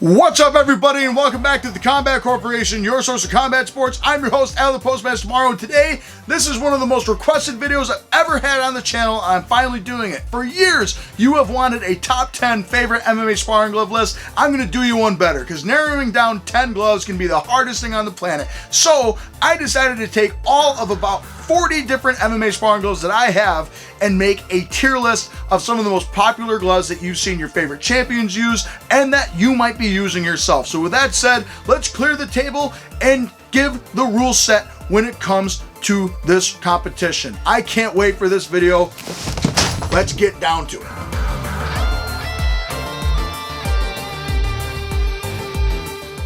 What's up, everybody, and welcome back to the Combat Corporation, your source of combat sports. I'm your host, Al the Postmaster Tomorrow, and today, this is one of the most requested videos I've ever had on the channel. I'm finally doing it. For years, you have wanted a top 10 favorite MMA sparring glove list. I'm going to do you one better, because narrowing down 10 gloves can be the hardest thing on the planet. So, I decided to take all of about 40 different MMA sparring gloves that I have and make a tier list of some of the most popular gloves that you've seen your favorite champions use and that you might be using yourself. So with that said, let's clear the table and give the rule set when it comes to this competition. I can't wait for this video. Let's get down to it.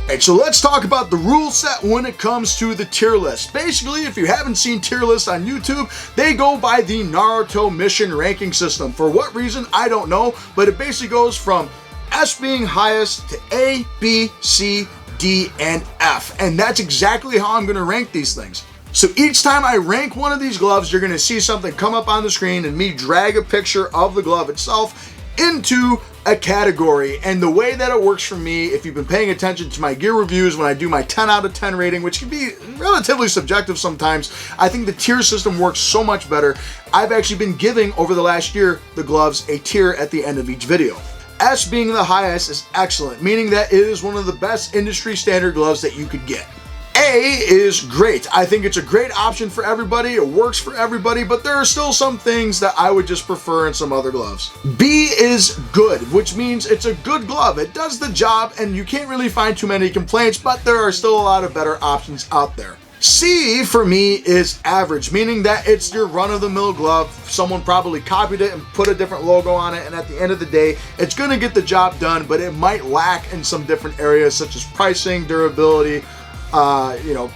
Alright, so let's talk about the rule set when it comes to the tier list. Basically, if you haven't seen tier lists on YouTube, they go by the Naruto mission ranking system. For what reason, I don't know, but it basically goes from S being highest to A, B, C, D, and F. And that's exactly how I'm going to rank these things. So each time I rank one of these gloves, you're going to see something come up on the screen and me drag a picture of the glove itself into a category. And the way that it works for me, if you've been paying attention to my gear reviews when I do my 10 out of 10 rating, which can be relatively subjective sometimes, I think the tier system works so much better. I've actually been giving over the last year the gloves a tier at the end of each video. S being the highest is excellent, meaning that it is one of the best industry standard gloves that you could get. A is great. I think it's a great option for everybody. It works for everybody, but there are still some things that I would just prefer in some other gloves. B is good, which means it's a good glove. It does the job and you can't really find too many complaints, but there are still a lot of better options out there. C for me is average, meaning that it's your run-of-the-mill glove. Someone probably copied it and put a different logo on it, and at the end of the day, it's gonna get the job done, but it might lack in some different areas such as pricing, durability,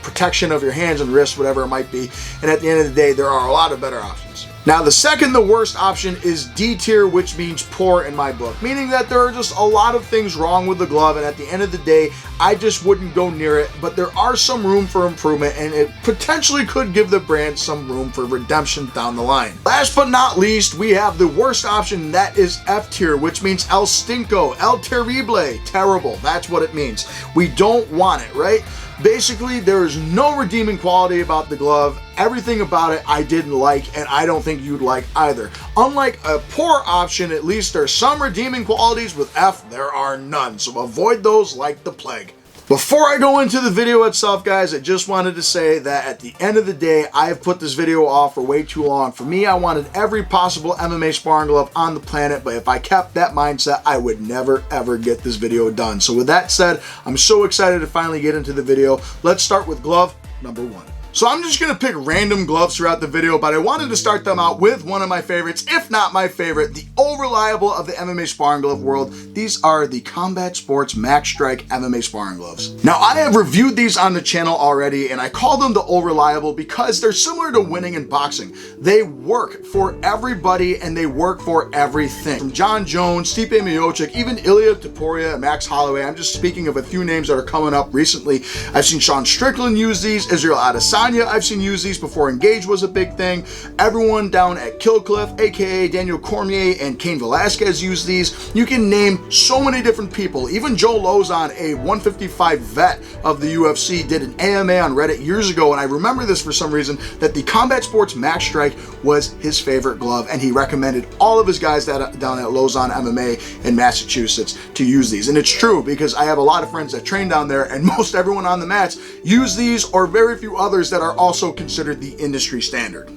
protection of your hands and wrists, whatever it might be. And at the end of the day, there are a lot of better options. Now, the second the worst option is D tier, which means poor in my book, meaning that there are just a lot of things wrong with the glove, and at the end of the day, I just wouldn't go near it, but there are some room for improvement, and it potentially could give the brand some room for redemption down the line. Last but not least, we have the worst option, and that is F tier, which means El Stinko, El Terrible, terrible. That's what it means. We don't want it, right? Basically, there is no redeeming quality about the glove. Everything about it I didn't like, and I don't think you'd like either. Unlike a poor option, at least there's some redeeming qualities. With F, there are none, so avoid those like the plague. Before I go into the video itself, guys, I just wanted to say that at the end of the day, I have put this video off for way too long. For me, I wanted every possible MMA sparring glove on the planet, but if I kept that mindset, I would never ever get this video done. So with that said, I'm so excited to finally get into the video. Let's start with glove number 1. So I'm just going to pick random gloves throughout the video, but I wanted to start them out with one of my favorites, if not my favorite, the old reliable of the MMA sparring glove world. These are the Combat Sports Max Strike MMA sparring gloves. Now, I have reviewed these on the channel already, and I call them the old reliable because they're similar to winning in boxing. They work for everybody, and they work for everything. From John Jones, Stipe Miocic, even Ilya Topuria and Max Holloway. I'm just speaking of a few names that are coming up recently. I've seen Sean Strickland use these, Israel Adesanya I've seen use these before Engage was a big thing. Everyone down at Killcliff, aka Daniel Cormier and Cain Velasquez use these. You can name so many different people. Even Joe Lozon, a 155 vet of the UFC, did an AMA on Reddit years ago, and I remember this for some reason, that the Combat Sports Max Strike was his favorite glove, and he recommended all of his guys down at Lozon MMA in Massachusetts to use these. And it's true, because I have a lot of friends that train down there, and most everyone on the mats use these, or very few others that are also considered the industry standard.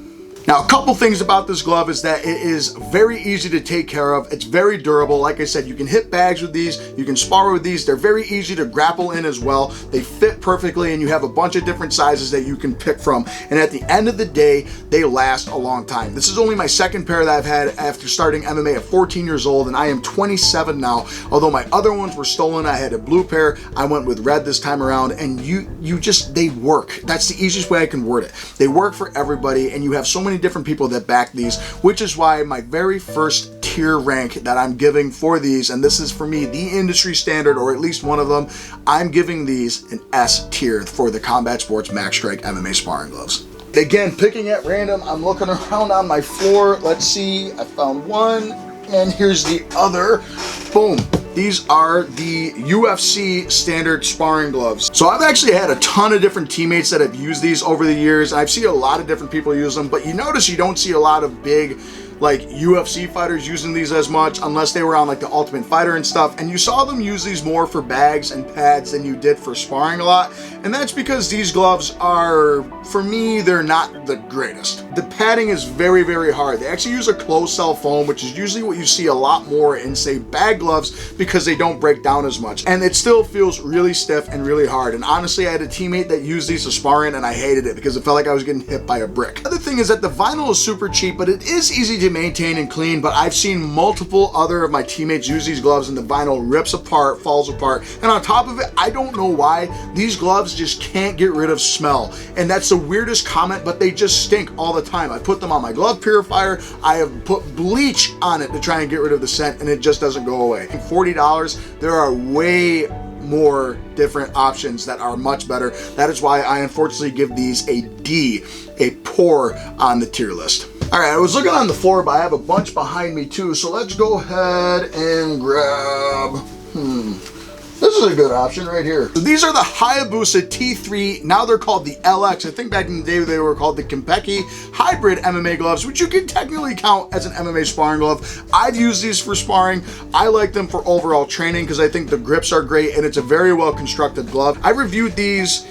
Now, a couple things about this glove is that it is very easy to take care of. It's very durable. Like I said, you can hit bags with these, you can spar with these. They're very easy to grapple in as well. They fit perfectly, and you have a bunch of different sizes that you can pick from. And at the end of the day, they last a long time. This is only my second pair that I've had after starting MMA at 14 years old, and I am 27 now. Although my other ones were stolen, I had a blue pair. I went with red this time around, and they work. That's the easiest way I can word it. They work for everybody, and you have so many different people that back these, which is why my very first tier rank that I'm giving for these, and this is for me the industry standard, or at least one of them, I'm giving these an S tier for the Combat Sports Max Strike MMA sparring gloves. Again, picking at random, I'm looking around on my floor. Let's see, I found one, and here's the other. Boom. These are the UFC standard sparring gloves. So I've actually had a ton of different teammates that have used these over the years. I've seen a lot of different people use them, but you notice you don't see a lot of big like UFC fighters using these as much unless they were on like the Ultimate Fighter and stuff, and you saw them use these more for bags and pads than you did for sparring a lot, and that's because these gloves are, for me, they're not the greatest. The padding is very, very hard. They actually use a closed cell foam, which is usually what you see a lot more in, say, bag gloves, because they don't break down as much, and it still feels really stiff and really hard. And honestly, I had a teammate that used these to spar in, and I hated it because it felt like I was getting hit by a brick. The other thing is that the vinyl is super cheap, but it is easy to maintain and clean. But I've seen multiple other of my teammates use these gloves and the vinyl rips apart, falls apart, and on top of it, I don't know why, these gloves just can't get rid of smell. And that's the weirdest comment, but they just stink all the time. I put them on my glove purifier, I have put bleach on it to try and get rid of the scent, and it just doesn't go away. $40, there are way more different options that are much better. That is why I unfortunately give these a D, a poor on the tier list. All right, I was looking on the floor, but I have a bunch behind me too, so let's go ahead and grab, this is a good option right here. So these are the Hayabusa T3, now they're called the LX. I think back in the day they were called the Kimpeki Hybrid MMA gloves, which you can technically count as an MMA sparring glove. I've used these for sparring. I like them for overall training because I think the grips are great and it's a very well constructed glove. I reviewed these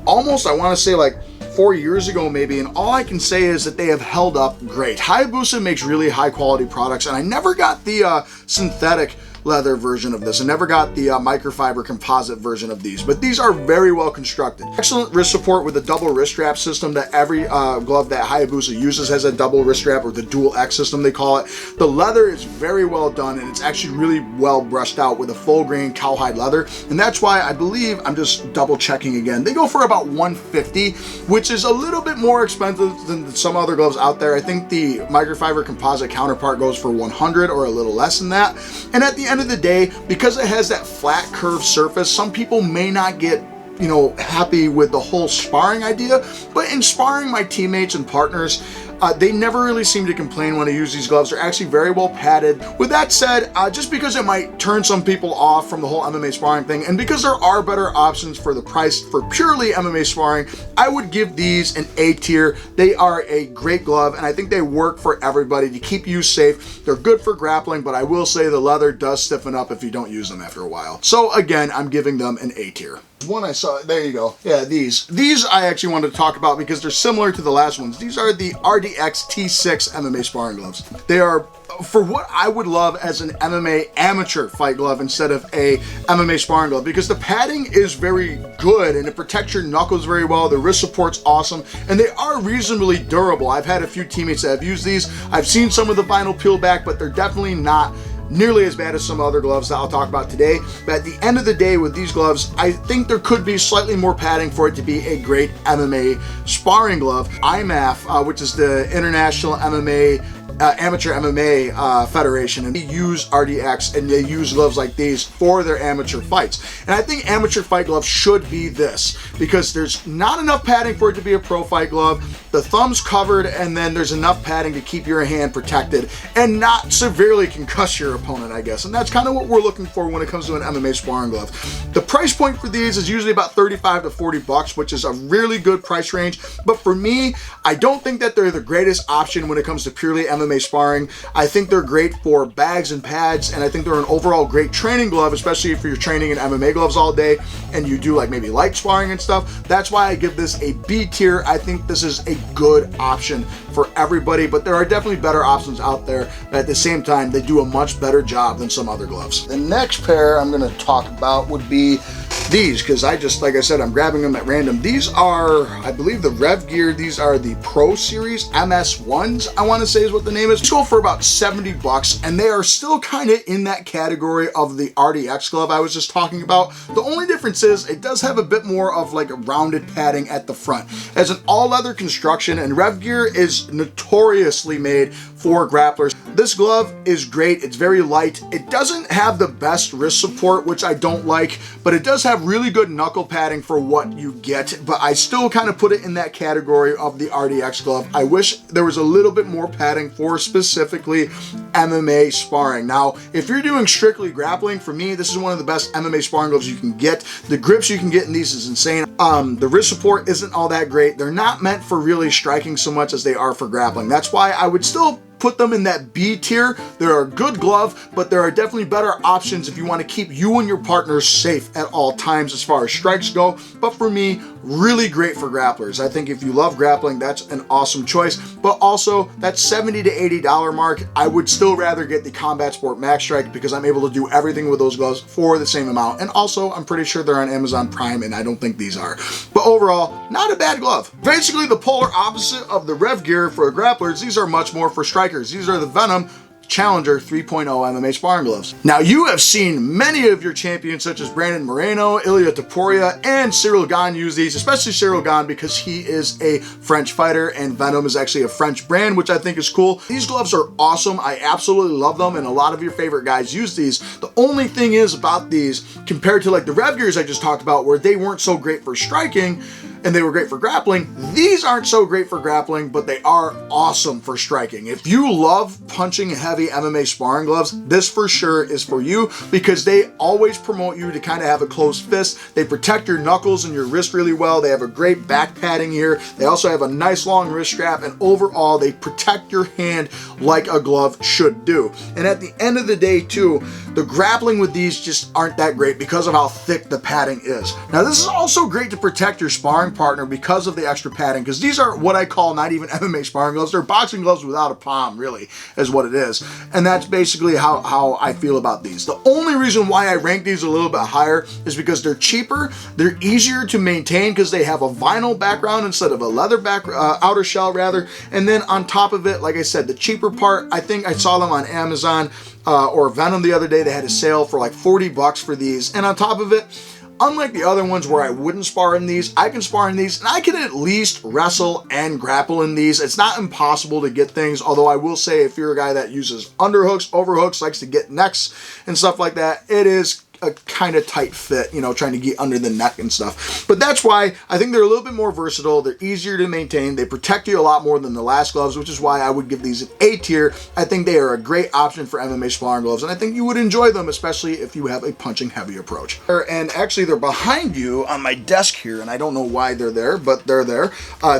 almost, I want to say like 4 years ago maybe, and all I can say is that they have held up great. Hayabusa makes really high quality products, and I never got the synthetic leather version of this. I never got the microfiber composite version of these, but these are very well constructed. Excellent wrist support with a double wrist strap system that every glove that Hayabusa uses has a double wrist strap, or the dual X system they call it. The leather is very well done, and it's actually really well brushed out with a full grain cowhide leather, and that's why I believe, I'm just double checking again, they go for about $150, which is a little bit more expensive than some other gloves out there. I think the microfiber composite counterpart goes for $100 or a little less than that. And at the end of the day, because it has that flat curved surface, some people may not get, you know, happy with the whole sparring idea, but in sparring my teammates and partners, they never really seem to complain when I use these gloves. They're actually very well padded. With that said, just because it might turn some people off from the whole MMA sparring thing, and because there are better options for the price for purely MMA sparring, I would give these an A tier. They are a great glove, and I think they work for everybody to keep you safe. They're good for grappling, but I will say the leather does stiffen up if you don't use them after a while. So again, I'm giving them an A tier. One I saw, there you go. Yeah, these I actually wanted to talk about because they're similar to the last ones. These are the RDX T6 MMA sparring gloves. They are for what I would love as an MMA amateur fight glove instead of a MMA sparring glove, because the padding is very good and it protects your knuckles very well. The wrist support's awesome, and they are reasonably durable. I've had a few teammates that have used these. I've seen some of the vinyl peel back, but they're definitely not nearly as bad as some other gloves that I'll talk about today. But at the end of the day, with these gloves, I think there could be slightly more padding for it to be a great MMA sparring glove. IMAF, which is the International MMA Amateur MMA Federation, and they use RDX and they use gloves like these for their amateur fights. And I think amateur fight gloves should be this, because there's not enough padding for it to be a pro fight glove. The thumb's covered, and then there's enough padding to keep your hand protected and not severely concuss your opponent, I guess. And that's kind of what we're looking for when it comes to an MMA sparring glove. The price point for these is usually about 35 to 40 bucks, which is a really good price range. But for me, I don't think that they're the greatest option when it comes to purely MMA sparring. I think they're great for bags and pads, and I think they're an overall great training glove, especially if you're training in MMA gloves all day and you do like maybe light sparring and stuff. That's why I give this a B tier. I think this is a good option for everybody, but there are definitely better options out there. But at the same time, they do a much better job than some other gloves. The next pair I'm going to talk about would be these, because I just, like I said, I'm grabbing them at random. These are, I believe, the Revgear. These are the Pro Series MS1s, I want to say is what the name is. These go for about 70 bucks, and they are still kind of in that category of the RDX glove I was just talking about. The only difference is it does have a bit more of like a rounded padding at the front. As an all leather construction, and Revgear is notoriously made for grapplers. This glove is great. It's very light. It doesn't have the best wrist support, which I don't like, but it does have really good knuckle padding for what you get, but I still kind of put it in that category of the RDX glove. I wish there was a little bit more padding for specifically MMA sparring. Now, if you're doing strictly grappling, for me, this is one of the best MMA sparring gloves you can get. The grips you can get in these is insane. The wrist support isn't all that great. They're not meant for really striking so much as they are for grappling. That's why I would still put them in that B tier. They're a good glove, but there are definitely better options if you want to keep you and your partners safe at all times as far as strikes go. But for me, really great for grapplers. I think if you love grappling, that's an awesome choice. But also, that $70 to $80 mark, I would still rather get the Combat Sport Max Strike because I'm able to do everything with those gloves for the same amount. And also, I'm pretty sure they're on Amazon Prime, and I don't think these are. But overall, not a bad glove. Basically, the polar opposite of the Revgear for grapplers. These are much more for strikers. These are the Venum Challenger 3.0 MMA sparring gloves. Now, you have seen many of your champions such as Brandon Moreno, Ilia Topuria, and Cyril Gane use these, especially Cyril Gane because he is a French fighter and Venum is actually a French brand, which I think is cool. These gloves are awesome. I absolutely love them, and a lot of your favorite guys use these. The only thing is about these, compared to like the Revgears I just talked about, where they weren't so great for striking, and they were great for grappling. These aren't so great for grappling, but they are awesome for striking. If you love punching heavy MMA sparring gloves, this for sure is for you because they always promote you to kind of have a closed fist. They protect your knuckles and your wrist really well. They have a great back padding here. They also have a nice long wrist strap, and overall, they protect your hand like a glove should do. And at the end of the day too, the grappling with these just aren't that great because of how thick the padding is. Now, this is also great to protect your sparring partner because of the extra padding, because these are what I call not even MMA sparring gloves. They're boxing gloves without a palm, really, is what it is. And that's basically how I feel about these. The only reason why I rank these a little bit higher is because they're cheaper, they're easier to maintain because they have a vinyl background instead of a leather outer shell rather. And then on top of it, like I said, the cheaper part, I think I saw them on Amazon or Venum the other day. They had a sale for like 40 bucks for these. And on top of it, unlike the other ones where I wouldn't spar in these, I can spar in these, and I can at least wrestle and grapple in these. It's not impossible to get things, although I will say if you're a guy that uses underhooks, overhooks, likes to get necks and stuff like that, it is a kind of tight fit, you know, trying to get under the neck and stuff. But that's why I think they're a little bit more versatile. They're easier to maintain. They protect you a lot more than the last gloves, which is why I would give these an A tier. I think they are a great option for MMA sparring gloves, and I think you would enjoy them, especially if you have a punching heavy approach. And actually, they're behind you on my desk here, and I don't know why they're there, but they're there.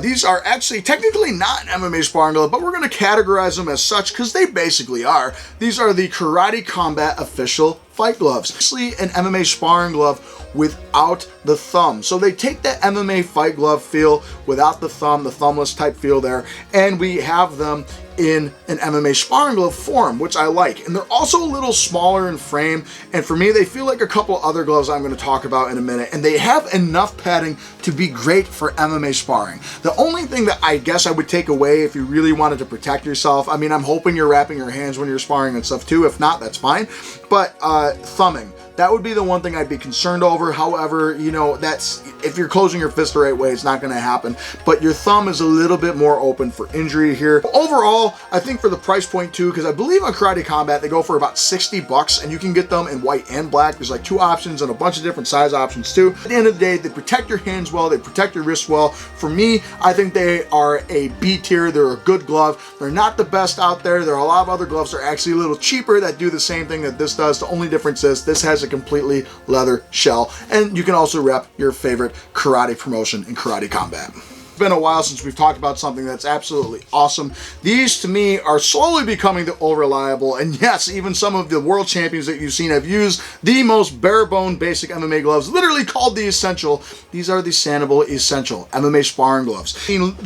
These are actually technically not an MMA sparring glove, but we're going to categorize them as such because they basically are. These are the Karate Combat Official Fight gloves. Actually, an MMA sparring glove without the thumb. So they take that MMA fight glove feel without the thumb, the thumbless type feel there, and we have them in an MMA sparring glove form, which I like. And they're also a little smaller in frame, and for me, they feel like a couple other gloves I'm going to talk about in a minute, and they have enough padding to be great for MMA sparring. The only thing that I guess I would take away if you really wanted to protect yourself, I mean, I'm hoping you're wrapping your hands when you're sparring and stuff too. If not, that's fine. But thumbing. That would be the one thing I'd be concerned over. However, you know, that's if you're closing your fist the right way, it's not going to happen. But your thumb is a little bit more open for injury here. Overall, I think for the price point too, because I believe on Karate Combat, they go for about 60 bucks, and you can get them in white and black. There's like 2 options and a bunch of different size options too. At the end of the day, they protect your hands well, they protect your wrists well. For me, I think they are a B tier. They're a good glove. They're not the best out there. There are a lot of other gloves that are actually a little cheaper that do the same thing that this does. The only difference is this has a completely leather shell, and you can also rep your favorite karate promotion in Karate Combat. It's been a while since we've talked about something that's absolutely awesome. These to me are slowly becoming the old reliable, and yes, even some of the world champions that you've seen have used the most bare bone basic MMA gloves, literally called the Essential. These are the Sanabul Essential MMA sparring gloves.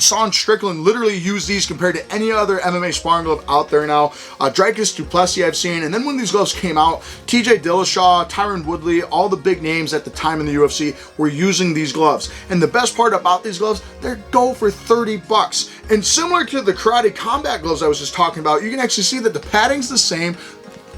Sean Strickland literally used these compared to any other MMA sparring glove out there now. Dricus Duplessis I've seen, and then when these gloves came out, TJ Dillashaw, Tyron Woodley, all the big names at the time in the UFC were using these gloves. And the best part about these gloves, they're go for 30 bucks. And similar to the Karate Combat gloves I was just talking about, you can actually see that the padding's the same.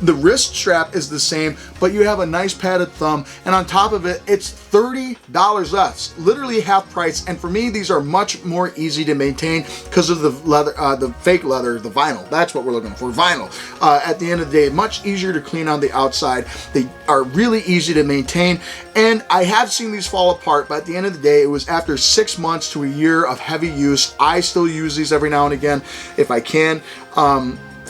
The wrist strap is the same, but you have a nice padded thumb, and on top of it, it's $30 less, literally half price. And for me, these are much more easy to maintain because of the leather, the fake leather, the vinyl. That's what we're looking for, vinyl. At the end of the day, much easier to clean on the outside. They are really easy to maintain, and I have seen these fall apart, but at the end of the day, it was after 6 months to a year of heavy use. I still use these every now and again if I can.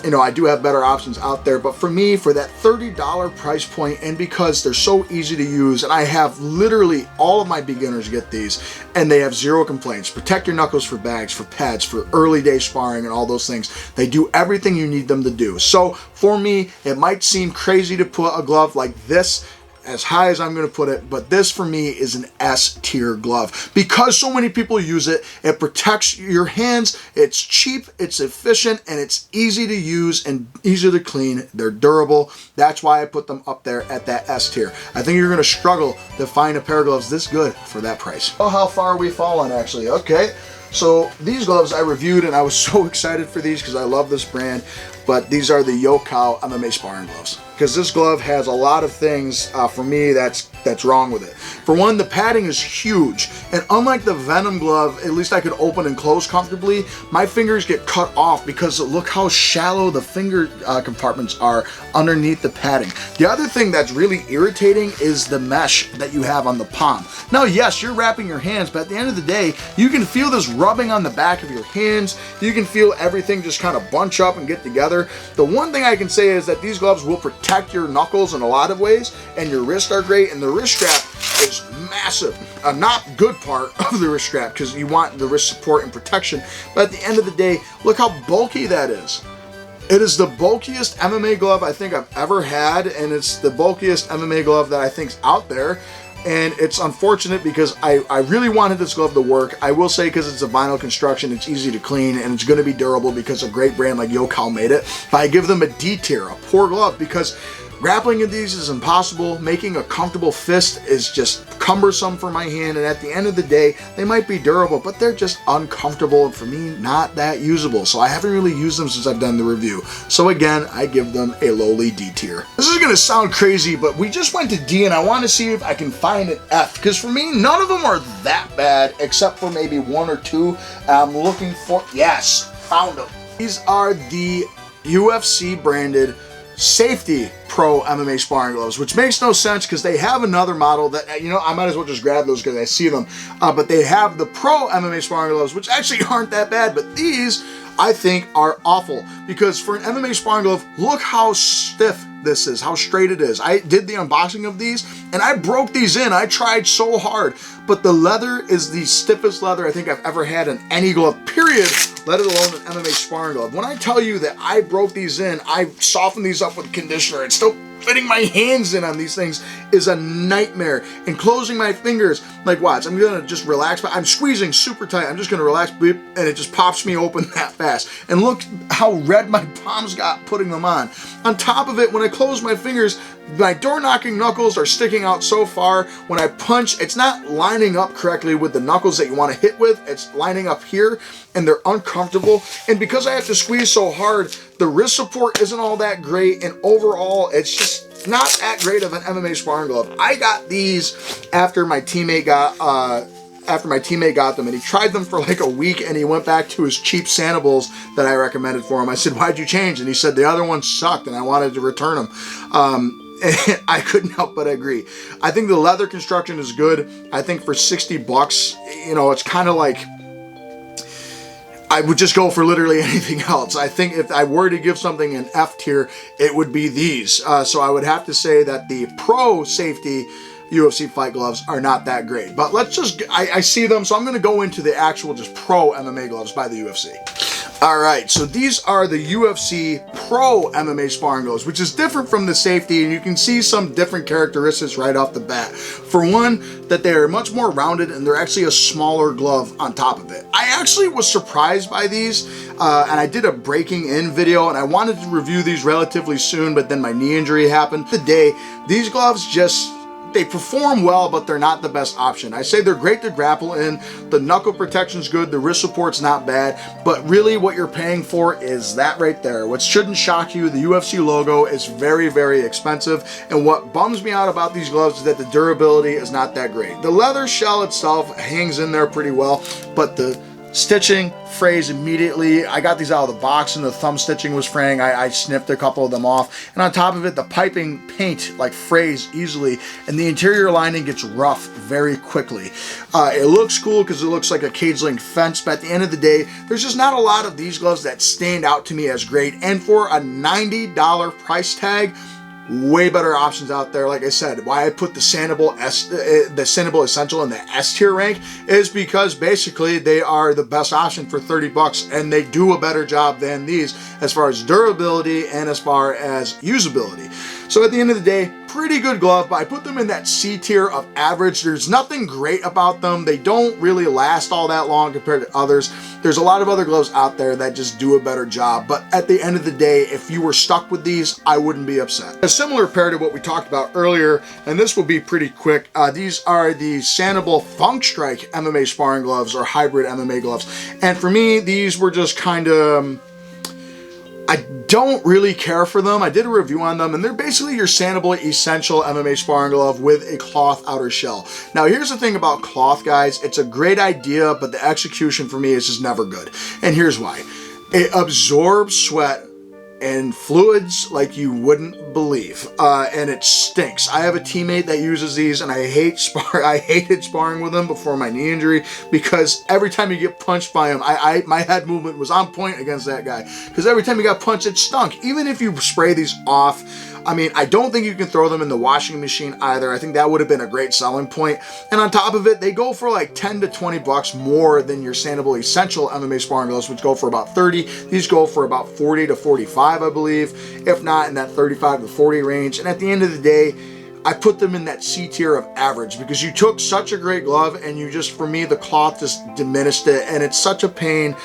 You know, I do have better options out there, but for me, for that $30 price point, and because they're so easy to use, and I have literally all of my beginners get these, and they have zero complaints. Protect your knuckles for bags, for pads, for early day sparring, and all those things. They do everything you need them to do. So for me, it might seem crazy to put a glove like this as high as I'm going to put it, but this for me is an S tier glove because so many people use it. It protects your hands, it's cheap, it's efficient, and it's easy to use and easy to clean. They're durable. That's why I put them up there at that S tier. I think you're going to struggle to find a pair of gloves this good for that price. Oh, how far we fallen actually. Okay, so these gloves I reviewed, and I was so excited for these because I love this brand, but these are the Yokkao MMA Sparring gloves. Because this glove has a lot of things for me that's wrong with it. For one, the padding is huge, and unlike the Venum glove, at least I could open and close comfortably, my fingers get cut off because look how shallow the finger compartments are underneath the padding. The other thing that's really irritating is the mesh that you have on the palm. Now, yes, you're wrapping your hands, but at the end of the day, you can feel this rubbing on the back of your hands. You can feel everything just kind of bunch up and get together. The one thing I can say is that these gloves will protect your knuckles in a lot of ways, and your wrists are great, and the wrist strap is massive. A not good part of the wrist strap because you want the wrist support and protection, but at the end of the day, look how bulky that is. It is the bulkiest MMA glove I think I've ever had, and it's the bulkiest MMA glove that I think's out there. And it's unfortunate because I really wanted this glove to work. I will say because it's a vinyl construction, it's easy to clean, and it's going to be durable because a great brand like Yokkao made it. But I give them a D tier, a poor glove, because grappling in these is impossible. Making a comfortable fist is just cumbersome for my hand, and at the end of the day, they might be durable, but they're just uncomfortable, and for me, not that usable. So I haven't really used them since I've done the review. So again, I give them a lowly D tier. This is gonna sound crazy, but we just went to D, and I want to see if I can find an F, because for me, none of them are that bad, except for maybe one or two. I'm looking for, yes, found them. These are the UFC branded Safety Pro MMA Sparring gloves, which makes no sense because they have another model that, you know, I might as well just grab those because I see them. But they have the Pro MMA Sparring gloves, which actually aren't that bad, but these I think are awful because for an MMA sparring glove, look how stiff this is, how straight it is. I did the unboxing of these and I broke these in. I tried so hard, but the leather is the stiffest leather I think I've ever had in any glove, period, let alone an MMA sparring glove. When I tell you that I broke these in, I softened these up with conditioner, and still fitting my hands in on these things is a nightmare. And closing my fingers, like watch, I'm gonna just relax, but I'm squeezing super tight. I'm just gonna relax, beep, and it just pops me open that fast. And look how red my palms got putting them on. On top of it, when I close my fingers, my door knocking knuckles are sticking out so far. When I punch, it's not lining up correctly with the knuckles that you want to hit with. It's lining up here, and they're uncomfortable. And because I have to squeeze so hard, the wrist support isn't all that great, and overall, it's just not that great of an MMA sparring glove. I got these after my teammate got them, and he tried them for like a week, and he went back to his cheap Sanabuls that I recommended for him. I said, "Why'd you change?" And he said, "The other ones sucked, and I wanted to return them." And I couldn't help but agree. I think the leather construction is good. I think for 60 bucks, you know, it's kind of like, I would just go for literally anything else. I think if I were to give something an F tier, it would be these. So I would have to say that the Pro Safety UFC fight gloves are not that great. But let's just, I see them, so I'm going to go into the actual just Pro MMA gloves by the UFC. Alright, so these are the UFC Pro MMA Sparring gloves, which is different from the Safety, and you can see some different characteristics right off the bat. For one, that they're much more rounded, and they're actually a smaller glove on top of it. I actually was surprised by these, and I did a breaking in video, and I wanted to review these relatively soon, but then my knee injury happened. These gloves just, they perform well, but they're not the best option. I say they're great to grapple in. The knuckle protection's good. The wrist support's not bad. But really what you're paying for is that right there. What shouldn't shock you, the UFC logo is very, very expensive. And what bums me out about these gloves is that the durability is not that great. The leather shell itself hangs in there pretty well, but the stitching frays immediately. I got these out of the box and the thumb stitching was fraying. I snipped a couple of them off. And on top of it, the piping paint like frays easily and the interior lining gets rough very quickly. It looks cool because it looks like a cage link fence, but at the end of the day, there's just not a lot of these gloves that stand out to me as great. And for a $90 price tag, way better options out there. Like I said, why I put the Sanabul Essential in the S tier rank is because basically they are the best option for 30 bucks and they do a better job than these as far as durability and as far as usability. So at the end of the day, pretty good glove, but I put them in that C tier of average. There's nothing great about them. They don't really last all that long compared to others. There's a lot of other gloves out there that just do a better job, but at the end of the day, if you were stuck with these, I wouldn't be upset. A similar pair to what we talked about earlier, and this will be pretty quick. These are the Sanabul Funk Strike MMA sparring gloves or hybrid MMA gloves. And for me, these were just kind of, I don't really care for them. I did a review on them and they're basically your Sanabul Essential MMA sparring glove with a cloth outer shell. Now here's the thing about cloth, guys. It's a great idea, but the execution for me is just never good. And here's why. It absorbs sweat and fluids like you wouldn't believe, and it stinks. I have a teammate that uses these and I hated sparring with him before my knee injury because every time you get punched by him, my head movement was on point against that guy because every time you got punched it stunk. Even if you spray these off, I mean, I don't think you can throw them in the washing machine either. I think that would have been a great selling point. And on top of it, they go for like 10 to 20 bucks more than your Sanabul Essential MMA sparring gloves, which go for about 30. These go for about 40 to 45, I believe, if not in that 35 to 40 range. And at the end of the day, I put them in that C tier of average because you took such a great glove and you just, for me, the cloth just diminished it and it's such a pain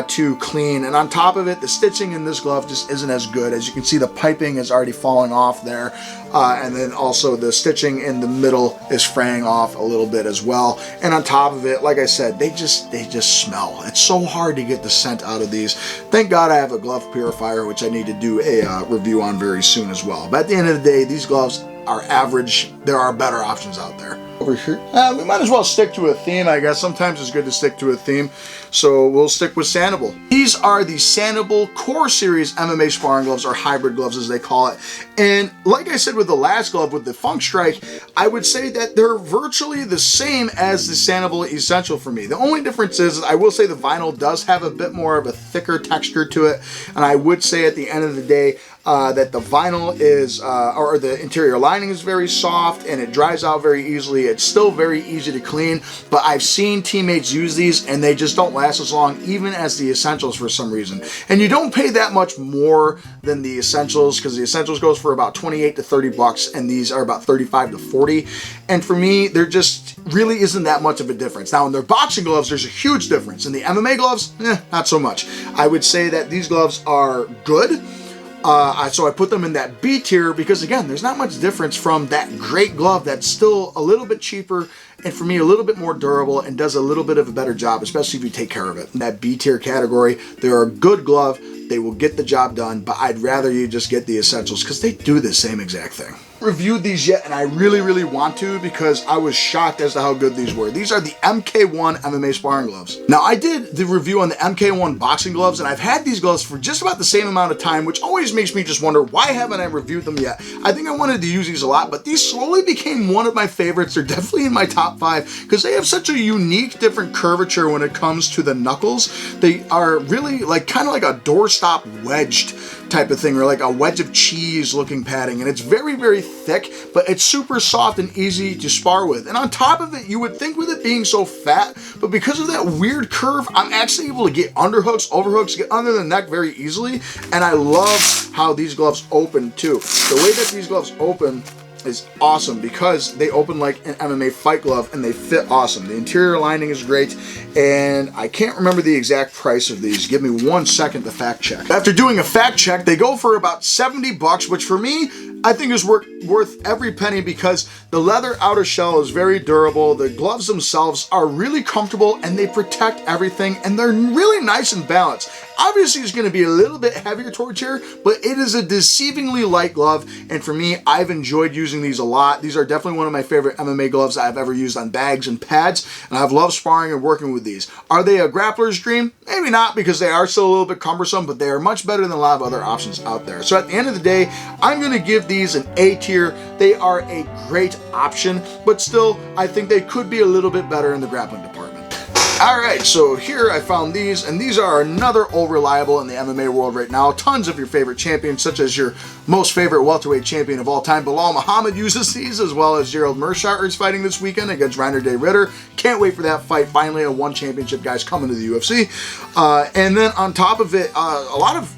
to clean. And on top of it, the stitching in this glove just isn't as good. As you can see, the piping is already falling off there. And then also the stitching in the middle is fraying off a little bit as well. And on top of it, like I said, they just smell. It's so hard to get the scent out of these. Thank God I have a glove purifier, which I need to do a review on very soon as well. But at the end of the day, these gloves are average. There are better options out there. Over here, we might as well stick to a theme, I guess. Sometimes it's good to stick to a theme, so we'll stick with Sanabul. These are the Sanabul Core series MMA sparring gloves, or hybrid gloves as they call it. And like I said with the last glove, with the Funk Strike, I would say that they're virtually the same as the Sanabul Essential for me. The only difference is I will say the vinyl does have a bit more of a thicker texture to it, and I would say at the end of the day, that the vinyl is, or the interior lining is very soft and it dries out very easily. It's still very easy to clean, but I've seen teammates use these and they just don't last as long, even as the Essentials for some reason. And you don't pay that much more than the Essentials because the Essentials goes for about 28 to 30 bucks and these are about 35 to 40. And for me, there just really isn't that much of a difference. Now in their boxing gloves, there's a huge difference. In the MMA gloves, not so much. I would say that these gloves are good. So I put them in that B tier because again, there's not much difference from that great glove that's still a little bit cheaper and for me a little bit more durable and does a little bit of a better job, especially if you take care of it. In that B tier category, they're a good glove. They will get the job done, but I'd rather you just get the Essentials because they do the same exact thing. Reviewed these yet and I really want to because I was shocked as to how good these were. These are the MK1 MMA sparring gloves. Now I did the review on the MK1 boxing gloves and I've had these gloves for just about the same amount of time, which always makes me just wonder why haven't I reviewed them yet. I think I wanted to use these a lot, but these slowly became one of my favorites. They're definitely in my top 5 because they have such a unique different curvature when it comes to the knuckles. They are really like kind of like a doorstop wedged type of thing, or like a wedge of cheese looking padding, and it's very thick, but it's super soft and easy to spar with. And on top of it, you would think with it being so fat, but because of that weird curve, I'm actually able to get underhooks, overhooks, get under the neck very easily, and I love how these gloves open too. The way that these gloves open is awesome because they open like an MMA fight glove and they fit awesome. The interior lining is great and I can't remember the exact price of these. Give me 1 second to fact check. After doing a fact check, they go for about 70 bucks, which for me, I think is worth every penny because the leather outer shell is very durable, the gloves themselves are really comfortable, and they protect everything, and they're really nice and balanced. Obviously, it's going to be a little bit heavier towards here, but it is a deceivingly light glove, and for me, I've enjoyed using these a lot. These are definitely one of my favorite MMA gloves I've ever used on bags and pads, and I've loved sparring and working with these. Are they a grappler's dream? Maybe not, because they are still a little bit cumbersome, but they are much better than a lot of other options out there. So at the end of the day, I'm going to give these an A tier. They are a great option, but still, I think they could be a little bit better in the grappling department. Alright, so here I found these, and these are another old reliable in the MMA world right now. Tons of your favorite champions, such as your most favorite welterweight champion of all time, Belal Muhammad, uses these, as well as Gerald Meerschaert is fighting this weekend against Reiner de Ritter. Can't wait for that fight. Finally, a one championship guy's coming to the UFC. And then on top of it, a lot of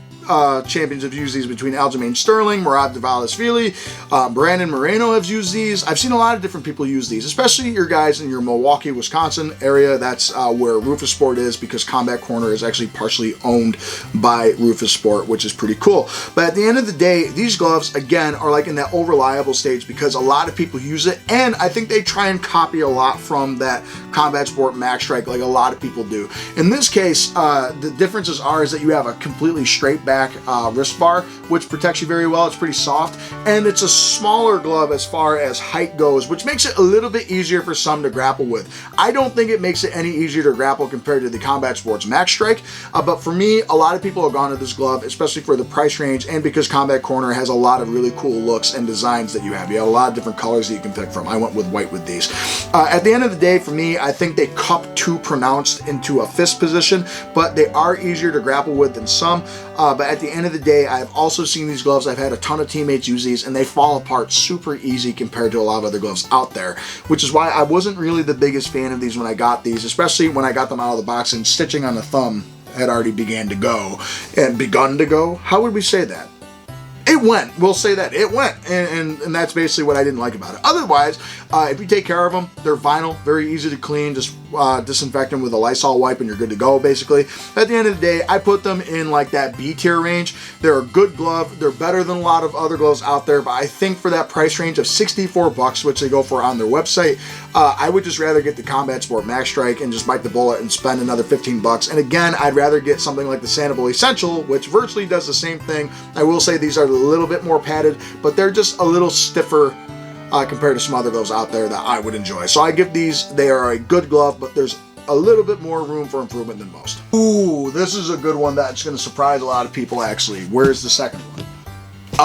champions have used these between Aljamain Sterling, Murad Dvalishvili, Brandon Moreno have used these. I've seen a lot of different people use these, especially your guys in your Milwaukee, Wisconsin area. That's where Rufus Sport is, because Combat Corner is actually partially owned by Rufus Sport, which is pretty cool. But at the end of the day, these gloves, again, are like in that old reliable stage because a lot of people use it, and I think they try and copy a lot from that Combat Sport Max Strike like a lot of people do. In this case, the differences are is that you have a completely straight back wrist bar, which protects you very well. It's pretty soft, and it's a smaller glove as far as height goes, which makes it a little bit easier for some to grapple with. I don't think it makes it any easier to grapple compared to the Combat Sports Max Strike, but for me, a lot of people have gone to this glove, especially for the price range, and because Combat Corner has a lot of really cool looks and designs that you have. You have a lot of different colors that you can pick from. I went with white with these. At the end of the day, for me, I think they cup too pronounced into a fist position, but they are easier to grapple with than some. But at the end of the day, I've also seen these gloves. I've had a ton of teammates use these, and they fall apart super easy compared to a lot of other gloves out there, which is why I wasn't really the biggest fan of these when I got these, especially when I got them out of the box and stitching on the thumb had already begun to go. How would we say that? It went. We'll say that. It went. And that's basically what I didn't like about it. Otherwise, if you take care of them, they're vinyl, very easy to clean. Just disinfect them with a Lysol wipe and you're good to go, basically. At the end of the day, I put them in like that B tier range. They're a good glove. They're better than a lot of other gloves out there, but I think for that price range of $64, which they go for on their website, I would just rather get the Combat Sport Max Strike and just bite the bullet and spend another $15. And again, I'd rather get something like the Sanabul Essential, which virtually does the same thing. I will say these are a little bit more padded, but they're just a little stiffer compared to some other gloves out there that I would enjoy. So I give these, they are a good glove, but there's a little bit more room for improvement than most. Ooh, this is a good one that's going to surprise a lot of people, actually. Where's the second one?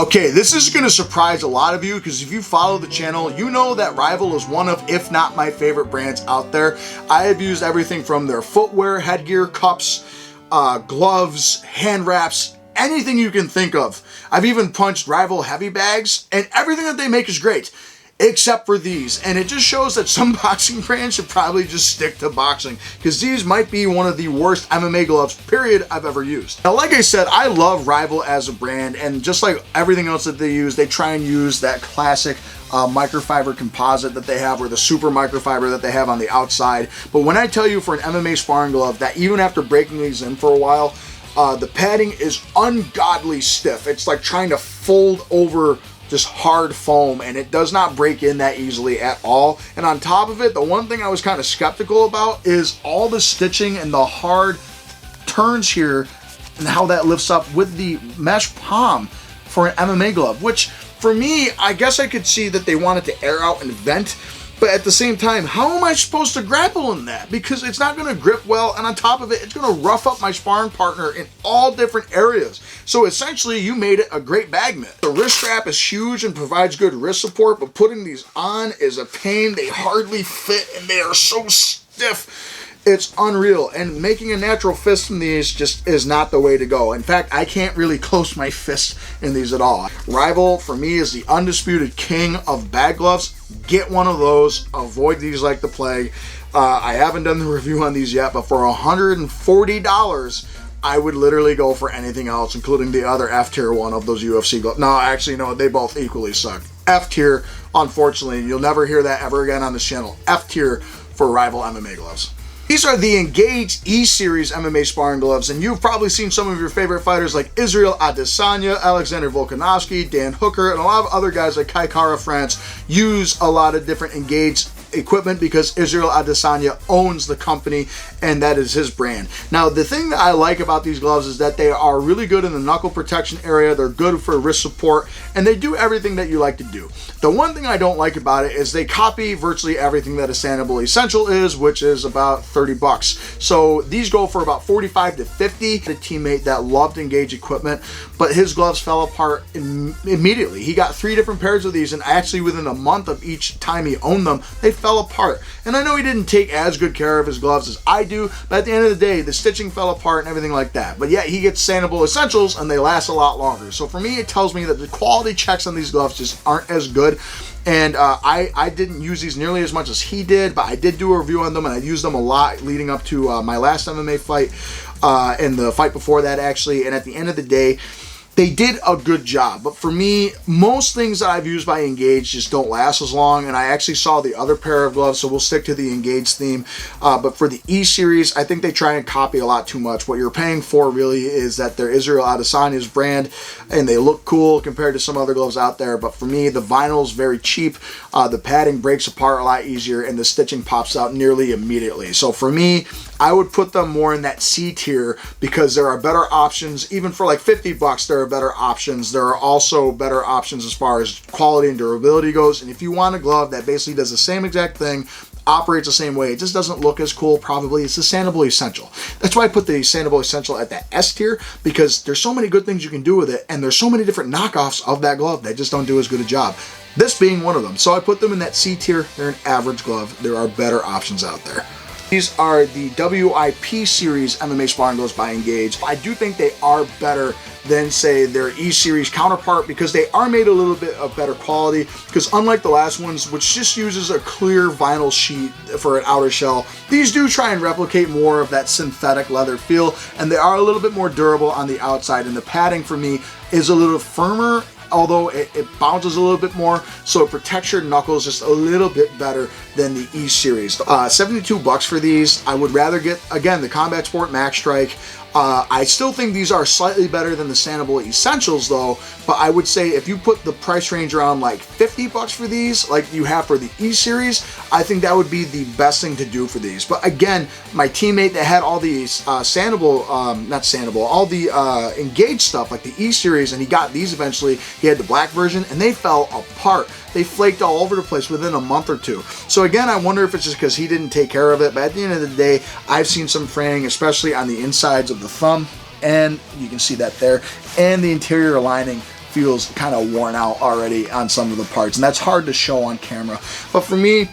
Okay, this is going to surprise a lot of you because if you follow the channel, you know that Rival is one of, if not my favorite brands out there. I have used everything from their footwear, headgear, cups, gloves, hand wraps, anything you can think of. I've even punched Rival heavy bags, and everything that they make is great, except for these. And it just shows that some boxing brands should probably just stick to boxing, because these might be one of the worst MMA gloves, period, I've ever used. Now, like I said, I love Rival as a brand, and just like everything else that they use, they try and use that classic microfiber composite that they have, or the super microfiber that they have on the outside. But when I tell you for an MMA sparring glove that even after breaking these in for a while, the padding is ungodly stiff. It's like trying to fold over just hard foam, and it does not break in that easily at all. And on top of it, the one thing I was kind of skeptical about is all the stitching and the hard turns here and how that lifts up with the mesh palm for an MMA glove, which for me, I guess I could see that they wanted to air out and vent. But at the same time, how am I supposed to grapple in that? Because it's not going to grip well, and on top of it, it's going to rough up my sparring partner in all different areas. So essentially, you made it a great bag mitt. The wrist strap is huge and provides good wrist support, but putting these on is a pain. They hardly fit, and they are so stiff. It's unreal, and making a natural fist in these just is not the way to go. In fact, I can't really close my fist in these at all. Rival, for me, is the undisputed king of bag gloves. Get one of those. Avoid these like the plague. I haven't done the review on these yet, but for $140, I would literally go for anything else, including the other F-tier one of those UFC gloves. No, actually, no, they both equally suck. F-tier, unfortunately, you'll never hear that ever again on this channel. F-tier for Rival MMA gloves. These are the Engage E-Series MMA sparring gloves, and you've probably seen some of your favorite fighters like Israel Adesanya, Alexander Volkanovski, Dan Hooker, and a lot of other guys like Kai Kara France use a lot of different Engage equipment because Israel Adesanya owns the company and that is his brand. Now, the thing that I like about these gloves is that they are really good in the knuckle protection area, they're good for wrist support, and they do everything that you like to do. The one thing I don't like about it is they copy virtually everything that a Sanabul Essential is, which is about 30 bucks. So these go for about 45 to 50. A teammate that loved Engage equipment, but his gloves fell apart immediately. He got 3 different pairs of these, and actually within a month of each time he owned them, they fell apart. And I know he didn't take as good care of his gloves as I do, but at the end of the day, the stitching fell apart and everything like that. But yet he gets Sanabul Essentials and they last a lot longer. So for me, it tells me that the quality checks on these gloves just aren't as good. And I didn't use these nearly as much as he did, but I did do a review on them, and I used them a lot leading up to my last MMA fight and the fight before that, actually. And at the end of the day, they did a good job. But for me, most things that I've used by Engage just don't last as long, and I actually saw the other pair of gloves, so we'll stick to the Engage theme. But for the E-Series, I think they try and copy a lot too much. What you're paying for really is that they're Israel Adesanya's brand, and they look cool compared to some other gloves out there. But for me, the vinyl is very cheap, the padding breaks apart a lot easier, and the stitching pops out nearly immediately. So for me, I would put them more in that C tier because there are better options. Even for like 50 bucks, there are better options. There are also better options as far as quality and durability goes. And if you want a glove that basically does the same exact thing, operates the same way, it just doesn't look as cool probably, it's the Sanabul Essential. That's why I put the Sanabul Essential at that S tier, because there's so many good things you can do with it, and there's so many different knockoffs of that glove that just don't do as good a job. This being one of them. So I put them in that C tier. They're an average glove. There are better options out there. These are the WIP series MMA sparring gloves by Engage. I do think they are better than, say, their E-Series counterpart because they are made a little bit of better quality, because unlike the last ones, which just uses a clear vinyl sheet for an outer shell, these do try and replicate more of that synthetic leather feel, and they are a little bit more durable on the outside, and the padding for me is a little firmer, although it bounces a little bit more, so it protects your knuckles just a little bit better than the E-Series. 72 bucks for these. I would rather get, again, the Combat Sport Max Strike. I still think these are slightly better than the Sanabul Essentials though, but I would say if you put the price range around like 50 bucks for these, like you have for the E-Series, I think that would be the best thing to do for these. But again, my teammate that had all these Sanabul, not Sanabul, all the Engage stuff, like the E-Series, and he got these eventually, he had the black version, and they fell apart. They flaked all over the place within a month or two. So again, I wonder if it's just because he didn't take care of it, but at the end of the day, I've seen some fraying, especially on the insides of the thumb, and you can see that there, and the interior lining feels kind of worn out already on some of the parts, and that's hard to show on camera. But for me,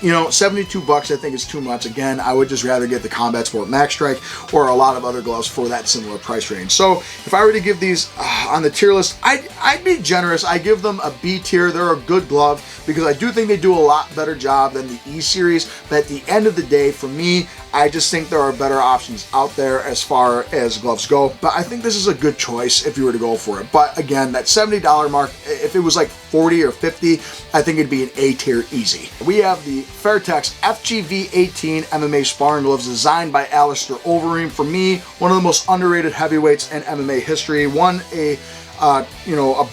you know, 72 bucks I think is too much. Again, I would just rather get the Combat Sport Max Strike or a lot of other gloves for that similar price range. So if I were to give these on the tier list, I'd be generous. I give them a B tier. They're a good glove because I do think they do a lot better job than the E-Series. But at the end of the day, for me, I just think there are better options out there as far as gloves go. But I think this is a good choice if you were to go for it. But again, that $70 mark, if it was like 40 or 50, I think it'd be an A tier easy. We have the Fairtex FGV18 MMA sparring gloves designed by Alistair Overeem. For me, one of the most underrated heavyweights in MMA history. Won a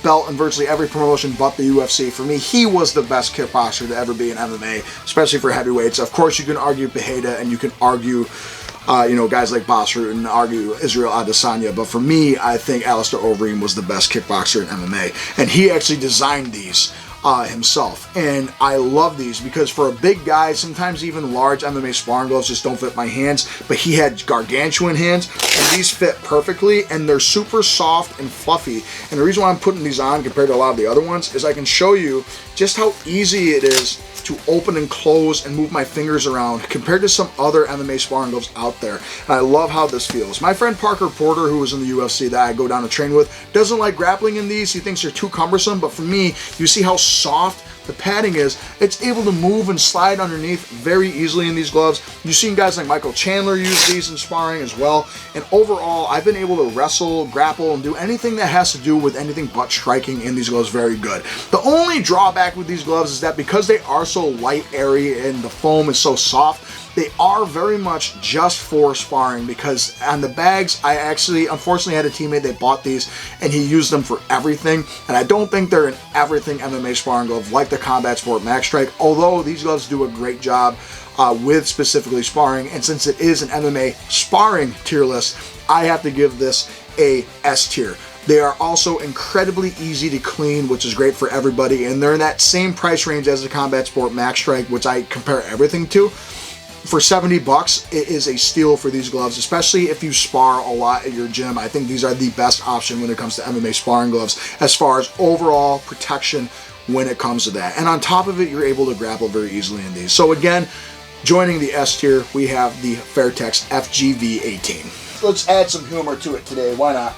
belt in virtually every promotion but the UFC. For me, he was the best kickboxer to ever be in MMA, especially for heavyweights. Of course, you can argue Pereira and you can argue, guys like Basra and argue Israel Adesanya. But for me, I think Alistair Overeem was the best kickboxer in MMA. And he actually designed these himself, and I love these because for a big guy, sometimes even large MMA sparring gloves just don't fit my hands, but he had gargantuan hands, and these fit perfectly, and they're super soft and fluffy. And the reason why I'm putting these on compared to a lot of the other ones is I can show you just how easy it is to open and close and move my fingers around compared to some other MMA sparring gloves out there. And I love how this feels. My friend Parker Porter, who was in the UFC that I go down to train with, doesn't like grappling in these. He thinks they're too cumbersome, but for me, you see how soft the padding is, it's able to move and slide underneath very easily in these gloves. You've seen guys like Michael Chandler use these in sparring as well. And overall, I've been able to wrestle, grapple, and do anything that has to do with anything but striking in these gloves very good. The only drawback with these gloves is that because they are so light, airy, and the foam is so soft, they are very much just for sparring, because on the bags, I actually unfortunately had a teammate that bought these and he used them for everything, and I don't think they're an everything MMA sparring glove like the Combat Sport Max Strike, although these gloves do a great job with specifically sparring. And since it is an MMA sparring tier list, I have to give this a S tier. They are also incredibly easy to clean, which is great for everybody, and they're in that same price range as the Combat Sport Max Strike, which I compare everything to. For 70 bucks, it is a steal for these gloves, especially if you spar a lot at your gym. I think these are the best option when it comes to MMA sparring gloves as far as overall protection when it comes to that. And on top of it, you're able to grapple very easily in these. So again, joining the S tier, we have the Fairtex FGV18. Let's add some humor to it today, why not?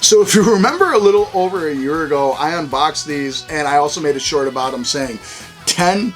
So if you remember a little over a year ago, I unboxed these and I also made a short about them saying $10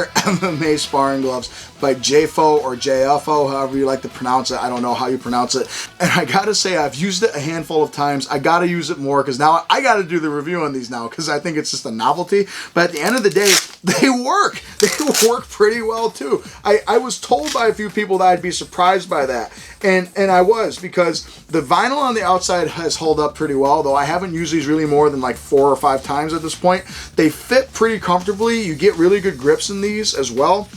MMA sparring gloves by Jayefo or Jayefo, however you like to pronounce it. I don't know how you pronounce it. And I gotta say, I've used it a handful of times. I gotta use it more because now I gotta do the review on these now because I think it's just a novelty. But at the end of the day, they work. They work pretty well too. I was told by a few people that I'd be surprised by that. And I was, because the vinyl on the outside has held up pretty well, though I haven't used these really more than like 4 or 5 times at this point. They fit pretty comfortably. You get really good grips in these as well.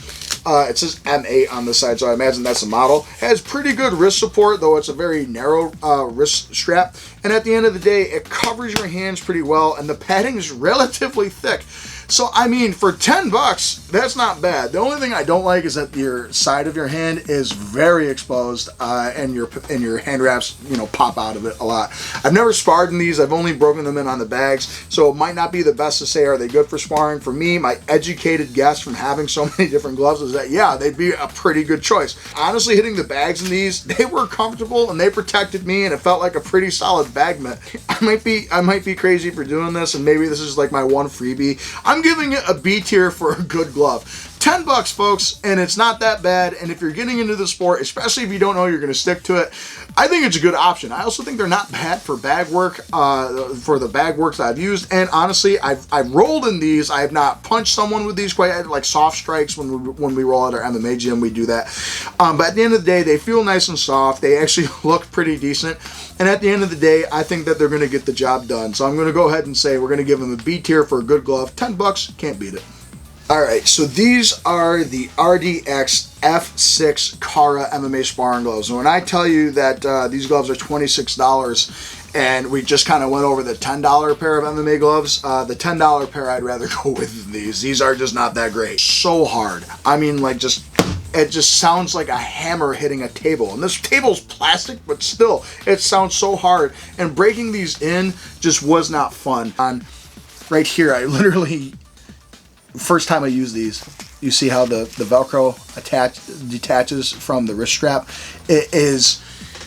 It says M8 on the side, so I imagine that's a model. It has pretty good wrist support, though it's a very narrow wrist strap. And at the end of the day, it covers your hands pretty well, and the padding is relatively thick. So, I mean, for 10 bucks, that's not bad. The only thing I don't like is that your side of your hand is very exposed, and your hand wraps, you know, pop out of it a lot. I've never sparred in these. I've only broken them in on the bags, so it might not be the best to say, are they good for sparring? For me, my educated guess from having so many different gloves is that, yeah, they'd be a pretty good choice. Honestly, hitting the bags in these, they were comfortable, and they protected me, and it felt like a pretty solid bag mitt. I might be crazy for doing this, and maybe this is like my one freebie. I'm giving it a B tier for a good glove. 10 bucks, folks, and it's not that bad. And if you're getting into the sport, especially if you don't know you're going to stick to it, I think it's a good option. I also think they're not bad for bag work, for the bag works that I've used. And honestly, I've rolled in these. I have not punched someone with these quite, like soft strikes when we roll at our MMA gym, we do that. But at the end of the day, they feel nice and soft. They actually look pretty decent. And at the end of the day, I think that they're going to get the job done. So I'm going to go ahead and say we're going to give them a B tier for a good glove. 10 bucks, can't beat it. Alright, so these are the RDX F6 Kara MMA sparring gloves. And when I tell you that these gloves are $26, and we just kind of went over the $10 pair of MMA gloves, the $10 pair I'd rather go with these. These are just not that great. So hard. I mean, like, it just sounds like a hammer hitting a table. And this table's plastic, but still, it sounds so hard. And breaking these in just was not fun. Right here, I literally... First time I use these, you see how the Velcro detaches from the wrist strap. It is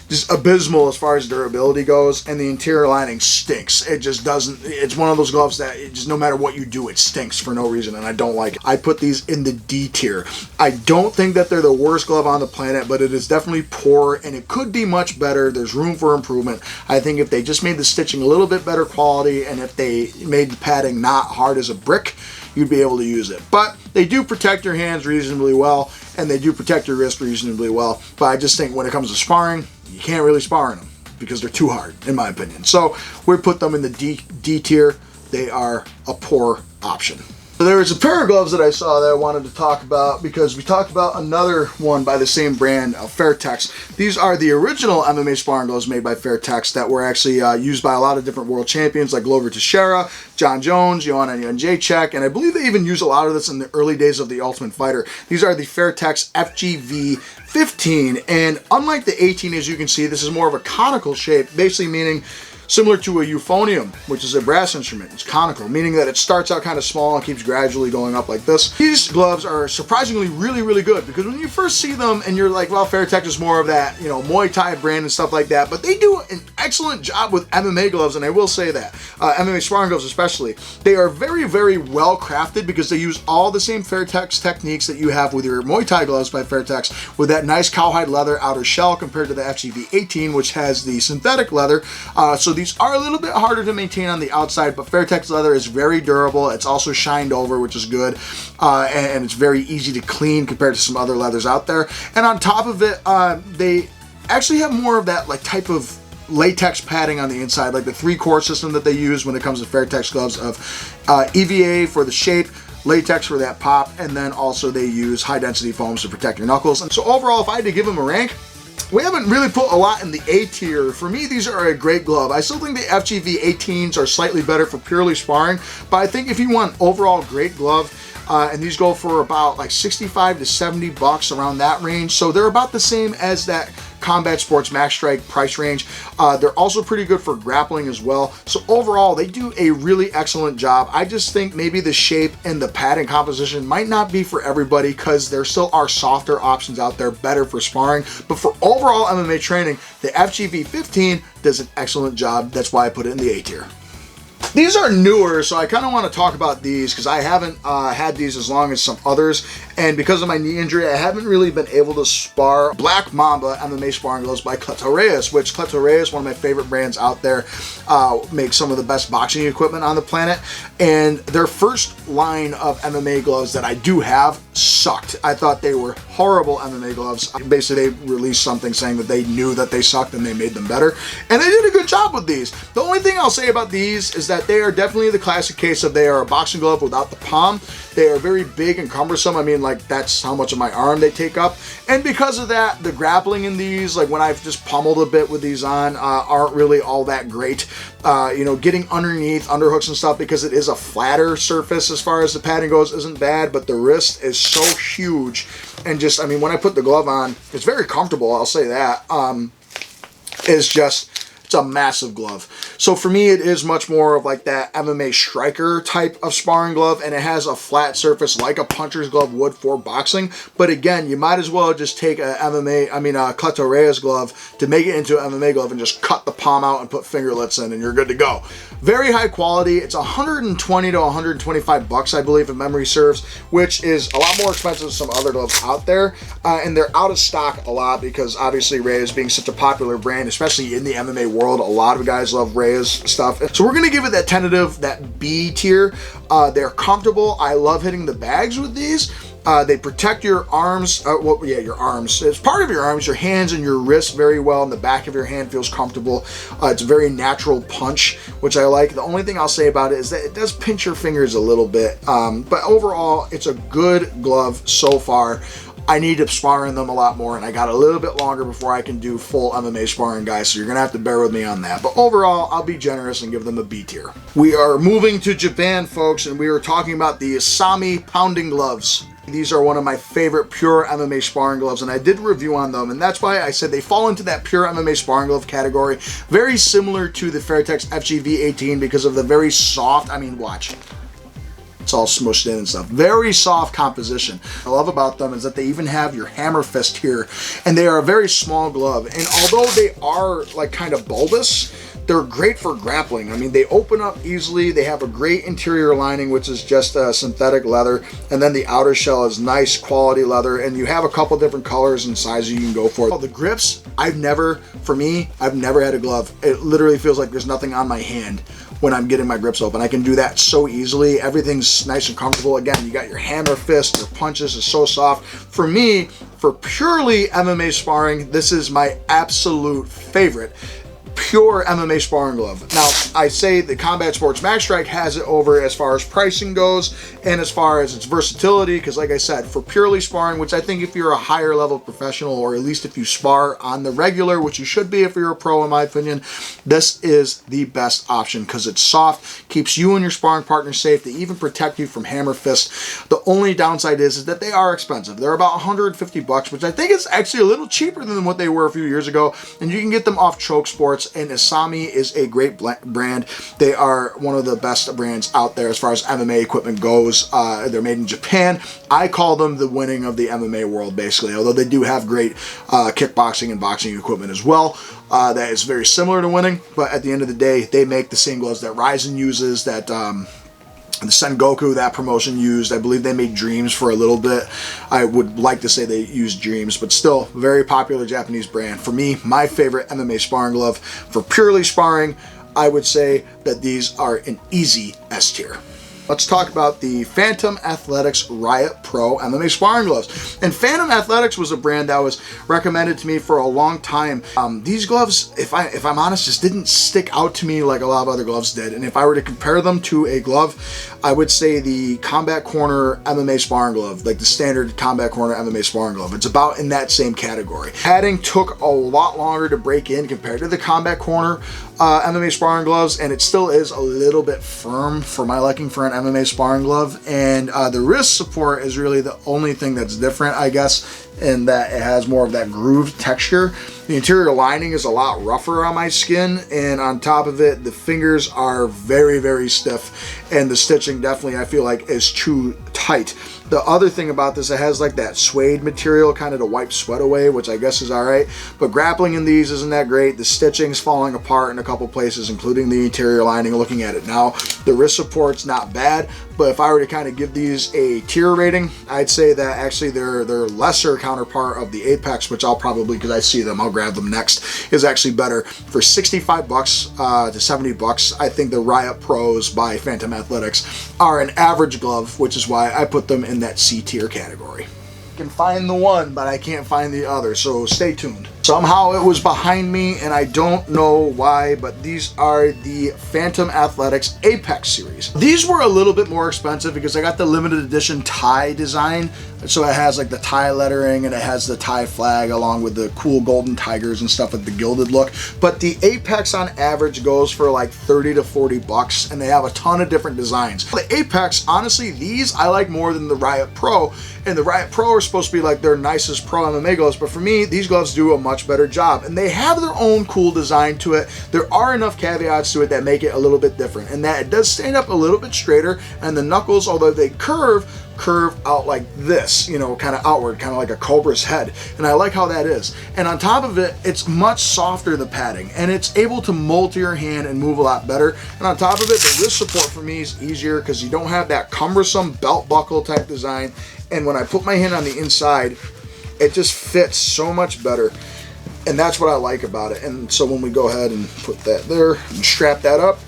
just abysmal as far as durability goes, and the interior lining stinks. It just doesn't, it's one of those gloves that it just no matter what you do, it stinks for no reason, and I don't like it. I put these in the D tier. I don't think that they're the worst glove on the planet, but it is definitely poor, and it could be much better. There's room for improvement. I think if they just made the stitching a little bit better quality, and if they made the padding not hard as a brick, you'd be able to use it. But they do protect your hands reasonably well, and they do protect your wrist reasonably well. But I just think when it comes to sparring, you can't really spar in them because they're too hard, in my opinion. So we put them in the D tier. They are a poor option. So there was a pair of gloves that I saw that I wanted to talk about because we talked about another one by the same brand, Fairtex. These are the original MMA sparring gloves made by Fairtex that were actually used by a lot of different world champions like Glover Teixeira, John Jones, Joanna Jędrzejczyk, and I believe they even use a lot of this in the early days of the Ultimate Fighter. These are the Fairtex FGV15, and unlike the 18, as you can see, this is more of a conical shape, basically meaning similar to a euphonium, which is a brass instrument. It's conical, meaning that it starts out kind of small and keeps gradually going up like this. These gloves are surprisingly really, really good because when you first see them and you're like, well, Fairtex is more of that, you know, Muay Thai brand and stuff like that, but they do an excellent job with MMA gloves, and I will say that. MMA sparring gloves especially. They are very, very well crafted because they use all the same Fairtex techniques that you have with your Muay Thai gloves by Fairtex, with that nice cowhide leather outer shell compared to the FGV18, which has the synthetic leather. So these are a little bit harder to maintain on the outside, but Fairtex leather is very durable. It's also shined over, which is good, and it's very easy to clean compared to some other leathers out there. And on top of it, they actually have more of that like type of latex padding on the inside, like the 3-core system that they use when it comes to Fairtex gloves of EVA for the shape, latex for that pop, and then also they use high density foams to protect your knuckles. And so overall, if I had to give them a rank, we haven't really put a lot in the A tier. For me, these are a great glove. I still think the FGV18s are slightly better for purely sparring, but I think if you want overall great glove, and these go for about like 65 to 70 bucks, around that range. So they're about the same as that Combat Sports Max Strike price range. They're also pretty good for grappling as well. So overall, they do a really excellent job. I just think maybe the shape and the padding composition might not be for everybody, because there still are softer options out there, better for sparring. But for overall MMA training, the FGV15 does an excellent job. That's why I put it in the A tier. These are newer, so I kind of want to talk about these because I haven't had these as long as some others, and because of my knee injury, I haven't really been able to spar Black Mamba MMA sparring gloves by Cleto Reyes, which Cleto Reyes, one of my favorite brands out there, makes some of the best boxing equipment on the planet, and their first line of MMA gloves that I do have sucked. I thought they were horrible MMA gloves. Basically, they released something saying that they knew that they sucked and they made them better, and they did a good job with these. The only thing I'll say about these is that they are definitely the classic case of they are a boxing glove without the palm. They are very big and cumbersome. I mean, like, that's how much of my arm they take up. And because of that, the grappling in these, like when I've just pummeled a bit with these on, aren't really all that great. You know, getting underneath underhooks and stuff, because it is a flatter surface as far as the padding goes, isn't bad, but the wrist is so huge. And just, I mean, when I put the glove on, it's very comfortable, I'll say that. It's a massive glove. So for me, it is much more of like that MMA striker type of sparring glove, and it has a flat surface like a puncher's glove would for boxing. But again, you might as well just take a Cleto Reyes glove to make it into an MMA glove and just cut the palm out and put fingerlets in, and you're good to go. Very high quality. It's 120 to 125 bucks, I believe, if memory serves, which is a lot more expensive than some other gloves out there. And they're out of stock a lot because obviously Reyes being such a popular brand, especially in the MMA world, a lot of guys love Reyes stuff. So we're gonna give it that tentative, that B tier. They're comfortable. I love hitting the bags with these. They protect your arms, your arms. It's part of your arms, your hands and your wrists very well, and the back of your hand feels comfortable. It's a very natural punch, which I like. The only thing I'll say about it is that it does pinch your fingers a little bit, but overall, it's a good glove so far. I need to spar in them a lot more, and I got a little bit longer before I can do full MMA sparring, guys, so you're gonna have to bear with me on that. But overall, I'll be generous and give them a B tier. We are moving to Japan, folks, and we are talking about the Isami Pounding gloves. These are one of my favorite pure MMA sparring gloves, and I did a review on them, and that's why I said they fall into that pure MMA sparring glove category. Very similar to the Fairtex FGV18 because of the very soft, I mean, watch. It's all smushed in and stuff. Very soft composition. What I love about them is that they even have your hammer fist here, and they are a very small glove. And although they are like kind of bulbous, they're great for grappling. I mean, they open up easily. They have a great interior lining, which is just synthetic leather. And then the outer shell is nice quality leather. And you have a couple different colors and sizes you can go for. The grips, I've never had a glove. It literally feels like there's nothing on my hand when I'm getting my grips open. I can do that so easily. Everything's nice and comfortable. Again, you got your hammer fist, your punches is so soft. For me, for purely MMA sparring, this is my absolute favorite pure MMA sparring glove. Now, I say the Combat Sports Max Strike has it over as far as pricing goes and as far as its versatility, because like I said, for purely sparring, which I think if you're a higher level professional, or at least if you spar on the regular, which you should be if you're a pro in my opinion, this is the best option because it's soft, keeps you and your sparring partner safe. They even protect you from hammer fist. The only downside is that they are expensive. They're about 150 bucks, which I think is actually a little cheaper than what they were a few years ago, and you can get them off Choke Sports. gloves, and Isami is a great brand. They are one of the best brands out there as far as MMA equipment goes. They're made in Japan. I call them the winning of the MMA world, basically, although they do have great kickboxing and boxing equipment as well. That is very similar to winning, but at the end of the day, they make the same gloves that Ryzen uses, that the Sengoku, that promotion, used. I believe they made Dreams for a little bit. I would like to say they used Dreams, but still, very popular Japanese brand. For me, my favorite MMA sparring glove. For purely sparring, I would say that these are an easy S tier. Let's talk about the Phantom Athletics Riot Pro MMA sparring gloves. And Phantom Athletics was a brand that was recommended to me for a long time. These gloves, if I'm honest, just didn't stick out to me like a lot of other gloves did. And if I were to compare them to a glove, I would say the Combat Corner MMA sparring glove, like the standard Combat Corner MMA sparring glove. It's about in that same category. Padding took a lot longer to break in compared to the Combat Corner MMA sparring gloves, and it still is a little bit firm for my liking for an MMA sparring glove. And the wrist support is really the only thing that's different, I guess, in that it has more of that grooved texture. The interior lining is a lot rougher on my skin, and on top of it, the fingers are very, very stiff, and the stitching definitely, I feel like, is too tight. The other thing about this, it has like that suede material kind of to wipe sweat away, which I guess is all right, but grappling in these isn't that great. The stitching's falling apart in a couple places, including the interior lining. Looking at it now, the wrist support's not bad, but if I were to kind of give these a tier rating, I'd say that actually their lesser counterpart of the Apex, which I'll probably, because I see them, I'll grab them next, is actually better. For 65 bucks to 70 bucks, I think the Riot Pros by Phantom Athletics are an average glove, which is why I put them in that C tier category. I can find the one, but I can't find the other, so stay tuned. Somehow it was behind me, and I don't know why, but these are the Phantom Athletics Apex series. These were a little bit more expensive because I got the limited edition tie design, so it has like the tie lettering and it has the tie flag along with the cool golden tigers and stuff with the gilded look. But the Apex on average goes for like 30 to 40 bucks, and they have a ton of different designs. The Apex, honestly, these I like more than the Riot Pro, and the Riot Pro are supposed to be like their nicest pro MMA gloves, but for me, these gloves do a much better job, and they have their own cool design to it. There are enough caveats to it that make it a little bit different, and that it does stand up a little bit straighter, and the knuckles, although they curve out like this, you know, kind of outward, kind of like a cobra's head, and I like how that is. And on top of it, it's much softer, the padding, and it's able to mold to your hand and move a lot better. And on top of it, the wrist support for me is easier because you don't have that cumbersome belt buckle type design, and when I put my hand on the inside, it just fits so much better, and that's what I like about it. And so when we go ahead and put that there and strap that up,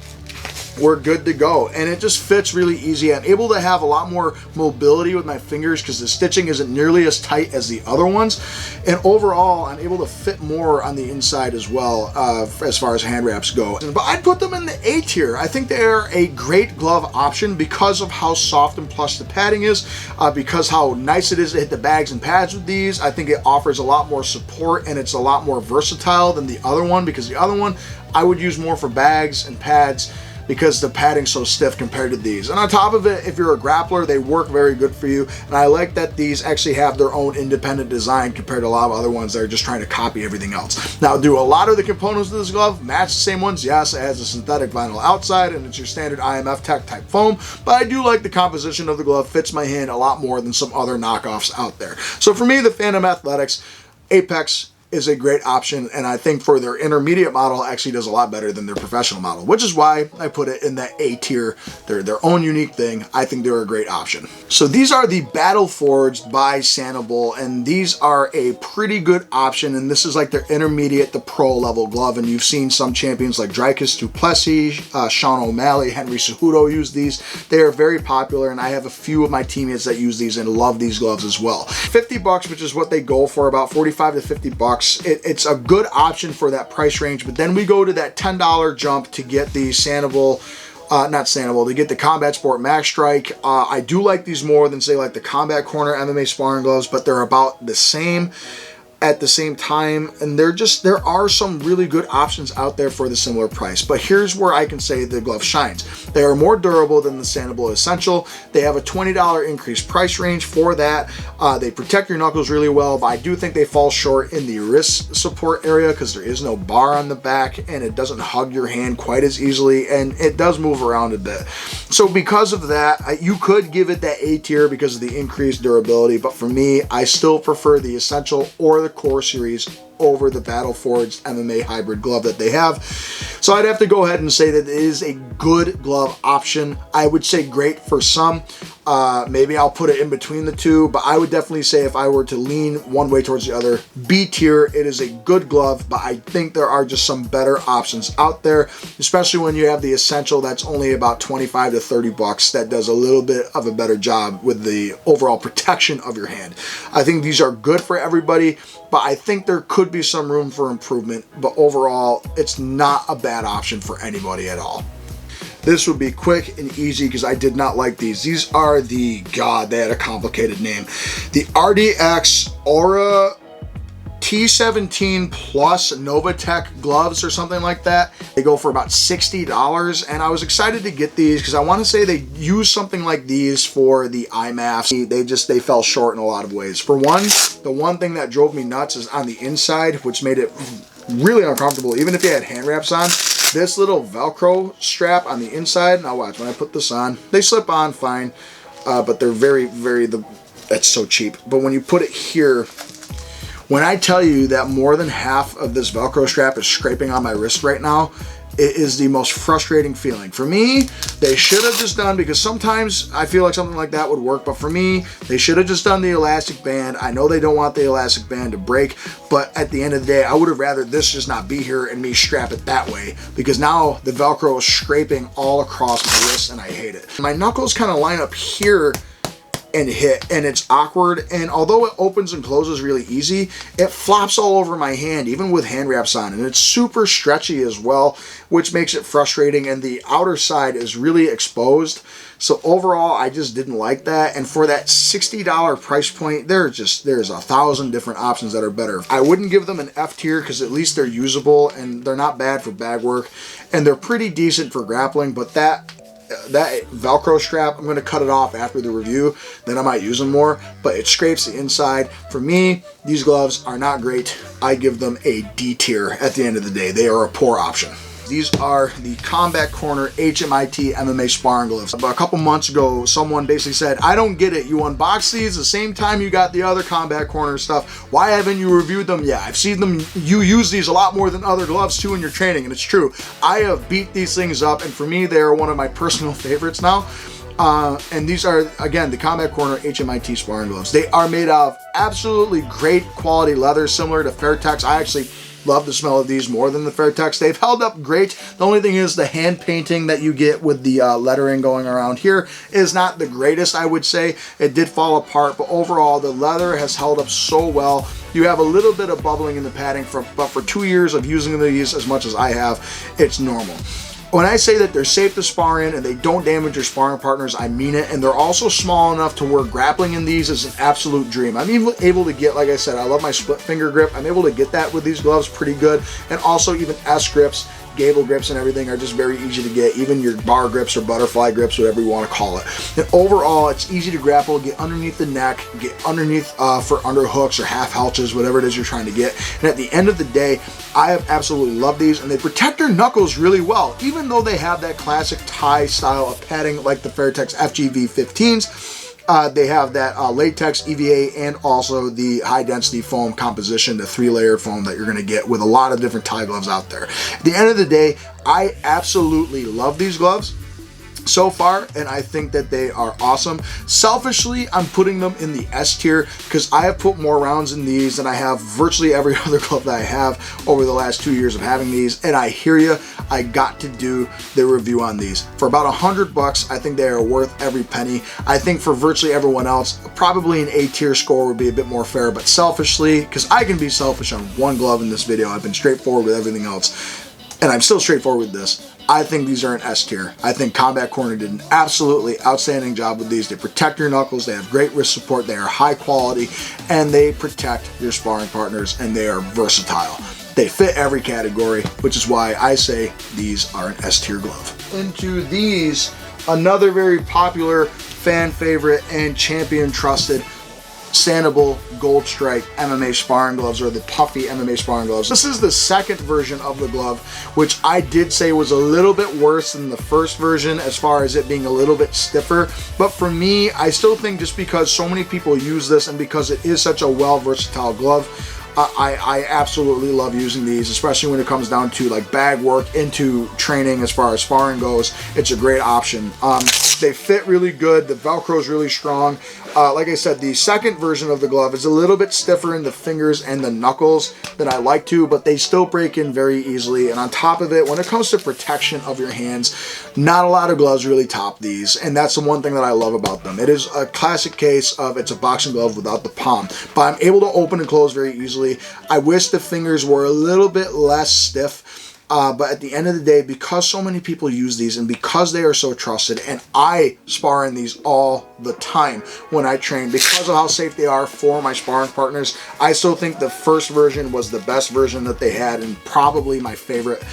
we're good to go, and it just fits really easy. I'm able to have a lot more mobility with my fingers because the stitching isn't nearly as tight as the other ones, and overall I'm able to fit more on the inside as well, as far as hand wraps go. But I'd put them in the A tier. I think they're a great glove option because of how soft and plush the padding is, because how nice it is to hit the bags and pads with these. I think it offers a lot more support, and it's a lot more versatile than the other one, because the other one I would use more for bags and pads because the padding's so stiff compared to these. And on top of it, if you're a grappler, they work very good for you. And I like that these actually have their own independent design compared to a lot of other ones that are just trying to copy everything else. Now, do a lot of the components of this glove match the same ones? Yes, it has a synthetic vinyl outside and it's your standard IMF Tech type foam, but I do like the composition of the glove. Fits my hand a lot more than some other knockoffs out there. So for me, the Phantom Athletics Apex is a great option, and I think for their intermediate model actually does a lot better than their professional model, which is why I put it in that A tier. They're their own unique thing. I think they're a great option. So these are the Battleforged by Sanabul, and these are a pretty good option, and this is like their intermediate to pro level glove, and you've seen some champions like Dricus du Plessis, Sean O'Malley, Henry Cejudo use these. They are very popular, and I have a few of my teammates that use these and love these gloves as well. 50 bucks, which is what they go for, about 45 to 50 bucks. It's a good option for that price range, but then we go to that $10 jump to get the Sanabul, to get the Combat Sport Max Strike. I do like these more than say like the Combat Corner MMA sparring gloves, but they're about the same. at the same time, and there are some really good options out there for the similar price. But here's where I can say the glove shines. They are more durable than the Sanabul Essential. They have a $20 increased price range for that. They protect your knuckles really well, but I do think they fall short in the wrist support area because there is no bar on the back and it doesn't hug your hand quite as easily, and it does move around a bit. So because of that, you could give it that A tier because of the increased durability, but for me, I still prefer the Essential or the Core series over the Battleforged MMA hybrid glove that they have. So I'd have to go ahead and say that it is a good glove option. I would say great for some. Maybe I'll put it in between the two, but I would definitely say if I were to lean one way towards the other, B tier. It is a good glove, but I think there are just some better options out there, especially when you have the Essential that's only about 25 to 30 bucks that does a little bit of a better job with the overall protection of your hand. I think these are good for everybody, but I think there could be some room for improvement, but overall, it's not a bad option for anybody at all. This would be quick and easy because I did not like these. These are the, God, they had a complicated name. The RDX Aura T17 Plus Novatech gloves or something like that. They go for about $60, and I was excited to get these because I want to say they use something like these for the IMAFs. They fell short in a lot of ways. For one, the one thing that drove me nuts is on the inside, which made it really uncomfortable. Even if you had hand wraps on, this little Velcro strap on the inside, now watch, when I put this on, they slip on fine, but they're that's so cheap. But when you put it here, when I tell you that more than half of this Velcro strap is scraping on my wrist right now, it is the most frustrating feeling. For me, they should have just done, because sometimes I feel like something like that would work, but for me, they should have just done the elastic band. I know they don't want the elastic band to break, but at the end of the day, I would have rather this just not be here and me strap it that way, because now the Velcro is scraping all across my wrist and I hate it. My knuckles kind of line up here and hit, and it's awkward, and although it opens and closes really easy, it flops all over my hand even with hand wraps on, and it's super stretchy as well, which makes it frustrating, and the outer side is really exposed. So overall, I just didn't like that, and for that $60 price point, there's 1,000 different options that are better. I wouldn't give them an F tier because at least they're usable and they're not bad for bag work, and they're pretty decent for grappling, but that Velcro strap, I'm going to cut it off after the review, then I might use them more, but it scrapes the inside. For me, these gloves are not great. I give them a D tier at the end of the day. They are a poor option. These are the Combat Corner HMIT MMA Sparring gloves. About a couple months ago, someone basically said, I don't get it. You unboxed these the same time you got the other Combat Corner stuff. Why haven't you reviewed them? Yeah, I've seen them. You use these a lot more than other gloves too in your training, and it's true. I have beat these things up, and for me, they are one of my personal favorites now. And these are, again, the Combat Corner HMIT Sparring gloves. They are made of absolutely great quality leather, similar to Fairtex. I actually love the smell of these more than the Fairtex. They've held up great. The only thing is the hand painting that you get with the lettering going around here is not the greatest, I would say. It did fall apart, but overall the leather has held up so well. You have a little bit of bubbling in the padding, but for 2 years of using these as much as I have, it's normal. When I say that they're safe to spar in and they don't damage your sparring partners, I mean it. And they're also small enough to where grappling in these is an absolute dream. I'm even able to get, like I said, I love my split finger grip. I'm able to get that with these gloves pretty good. And also even S grips, gable grips and everything are just very easy to get. Even your bar grips or butterfly grips, whatever you want to call it. And overall, it's easy to grapple, get underneath the neck, get underneath for underhooks or half halches, whatever it is you're trying to get. And at the end of the day, I have absolutely loved these, and they protect your knuckles really well, even though they have that classic tie style of padding like the Fairtex FGV15s. They have that latex EVA and also the high density foam composition, the 3-layer foam that you're going to get with a lot of different tie gloves out there. At the end of the day, I absolutely love these gloves so far, and I think that they are awesome. Selfishly, I'm putting them in the S tier because I have put more rounds in these than I have virtually every other glove that I have over the last 2 years of having these, and I hear you. I got to do the review on these. For about $100, I think they are worth every penny. I think for virtually everyone else, probably an A tier score would be a bit more fair, but selfishly, because I can be selfish on one glove in this video, I've been straightforward with everything else. and I'm still straightforward with this, I think these are an S tier. I think Combat Corner did an absolutely outstanding job with these. They protect your knuckles, they have great wrist support, they are high quality, and they protect your sparring partners, and they are versatile. They fit every category, which is why I say these are an S tier glove. Into these, another very popular, fan favorite, and champion trusted Sanabul Gold Strike MMA Sparring Gloves, or the puffy MMA Sparring Gloves. This is the second version of the glove, which I did say was a little bit worse than the first version as far as it being a little bit stiffer. But for me, I still think just because so many people use this and because it is such a versatile glove, I absolutely love using these, especially when it comes down to like bag work into training as far as sparring goes. It's a great option. They fit really good. The Velcro is really strong. Like I said, the second version of the glove is a little bit stiffer in the fingers and the knuckles than I like to, but they still break in very easily. And on top of it, when it comes to protection of your hands, not a lot of gloves really top these, and that's the one thing that I love about them. It is a classic case of it's a boxing glove without the palm, but I'm able to open and close very easily. I wish the fingers were a little bit less stiff. But at the end of the day, because so many people use these and because they are so trusted, and I spar in these all the time when I train because of how safe they are for my sparring partners, I still think the first version was the best version that they had and probably my favorite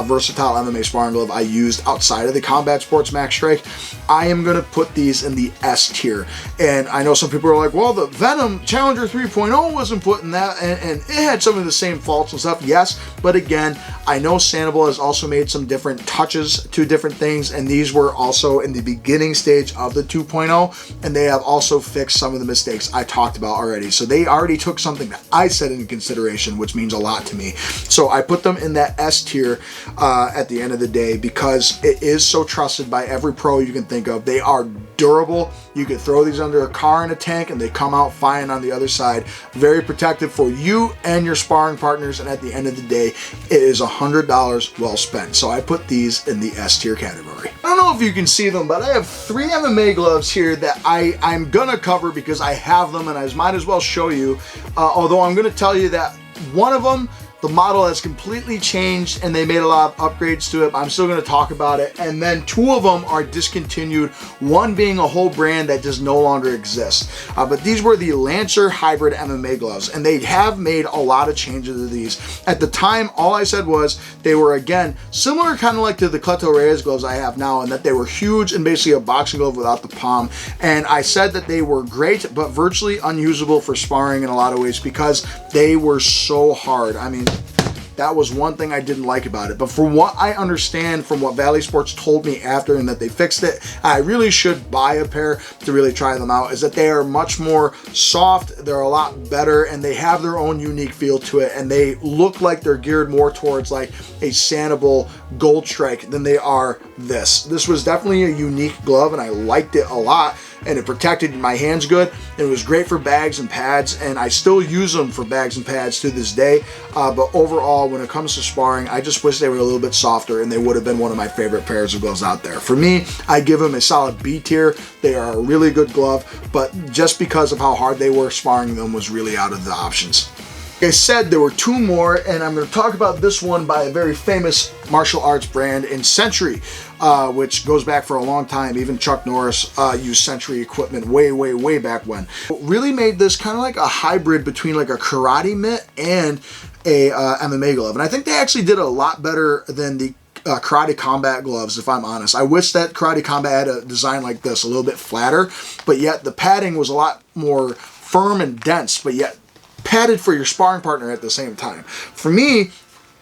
versatile MMA sparring glove I used outside of the Combat Sports Max Strike. I am going to put these in the S tier. And I know some people are like, well, the Venum Challenger 3.0 wasn't put in that, and it had some of the same faults and stuff. Yes, but again, I know Sanabul has also made some different touches to different things, and these were also in the beginning stage of the 2.0, and they have also fixed some of the mistakes I talked about already. So they already took something that I said into consideration, which means a lot to me. So I put them in that S tier at the end of the day because it is so trusted by every pro you can think of. They are durable. You can throw these under a car in a tank and they come out fine on the other side. Very protective for you and your sparring partners, and at the end of the day, it is $100 well spent. So I put these in the S tier category. I don't know if you can see them, but I have 3 MMA gloves here that I'm gonna cover because I have them and I might as well show you. Although I'm gonna tell you that one of them, the model has completely changed and they made a lot of upgrades to it. I'm still gonna talk about it. And then 2 of them are discontinued, one being a whole brand that just no longer exists. But these were the Lancer Hybrid MMA gloves, and they have made a lot of changes to these. At the time, all I said was they were, again, similar kind of like to the Cleto Reyes gloves I have now, and that they were huge and basically a boxing glove without the palm. And I said that they were great, but virtually unusable for sparring in a lot of ways because they were so hard. I mean, that was one thing I didn't like about it. But from what I understand from what Valley Sports told me after and that they fixed it, I really should buy a pair to really try them out, is that they are much more soft, they're a lot better, and they have their own unique feel to it, and they look like they're geared more towards like a Sanabul Gold Strike than they are this. This was definitely a unique glove and I liked it a lot, and it protected my hands good, and it was great for bags and pads, and I still use them for bags and pads to this day. But overall, when it comes to sparring, I just wish they were a little bit softer and they would have been one of my favorite pairs of gloves out there. For me, I give them a solid B tier. They are a really good glove, but just because of how hard they were, sparring them was really out of the options. Like I said, there were 2 more, and I'm going to talk about this one by a very famous martial arts brand in Century, which goes back for a long time. Even Chuck Norris used Century equipment way back when. What really made this kind of like a hybrid between like a karate mitt and a MMA glove, and I think they actually did a lot better than the Karate Combat gloves, if I'm honest. I wish that Karate Combat had a design like this, a little bit flatter, but yet the padding was a lot more firm and dense, but yet padded for your sparring partner at the same time. For me,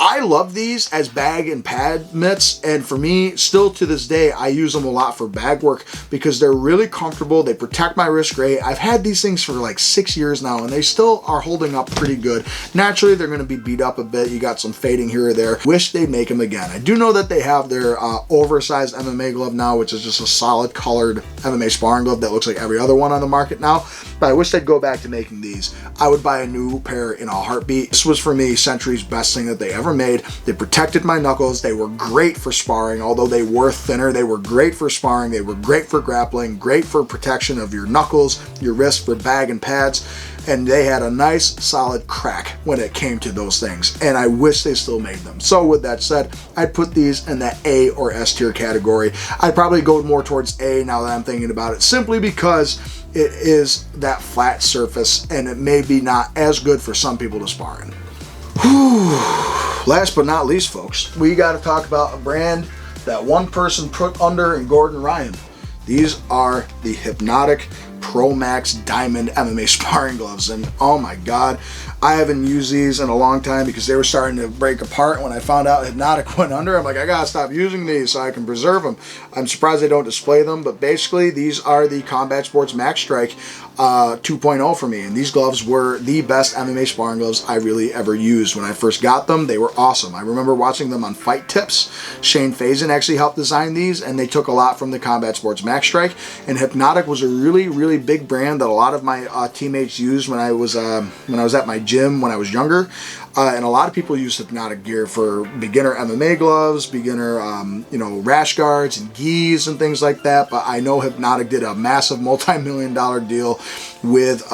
I love these as bag and pad mitts, and for me, still to this day, I use them a lot for bag work because they're really comfortable. They protect my wrist great. I've had these things for like 6 years now, and they still are holding up pretty good. Naturally, they're going to be beat up a bit. You got some fading here or there. Wish they'd make them again. I do know that they have their oversized MMA glove now, which is just a solid colored MMA sparring glove that looks like every other one on the market now, but I wish they'd go back to making these. I would buy a new pair in a heartbeat. This was, for me, Century's best thing that they ever made. They protected my knuckles. They were great for sparring. Although they were thinner, they were great for sparring. They were great for grappling, great for protection of your knuckles, your wrist for bag and pads. and they had a nice solid crack when it came to those things, and I wish they still made them. So with that said, I'd put these in that A or S tier category. I'd probably go more towards A now that I'm thinking about it, simply because it is that flat surface and it may be not as good for some people to spar in. Whew. Last but not least, folks, we got to talk about a brand that one person put under in Gordon Ryan. These are the Hypnotic Pro Max Diamond MMA sparring gloves, and oh my god, I haven't used these in a long time because they were starting to break apart. When I found out Hypnotic went under, I'm like, I gotta stop using these so I can preserve them. I'm surprised they don't display them, but basically these are the Combat Sports Max Strike 2.0 for me, and these gloves were the best MMA sparring gloves I really ever used. When I first got them, they were awesome. I remember watching them on Fight Tips. Shane Faison actually helped design these, and they took a lot from the Combat Sports Max Strike, and Hypnotic was a really big brand that a lot of my teammates used when I was at my gym when I was younger. And a lot of people use Hypnotic gear for beginner MMA gloves, beginner, rash guards and gis and things like that. But I know Hypnotic did a massive multi-million-dollar deal with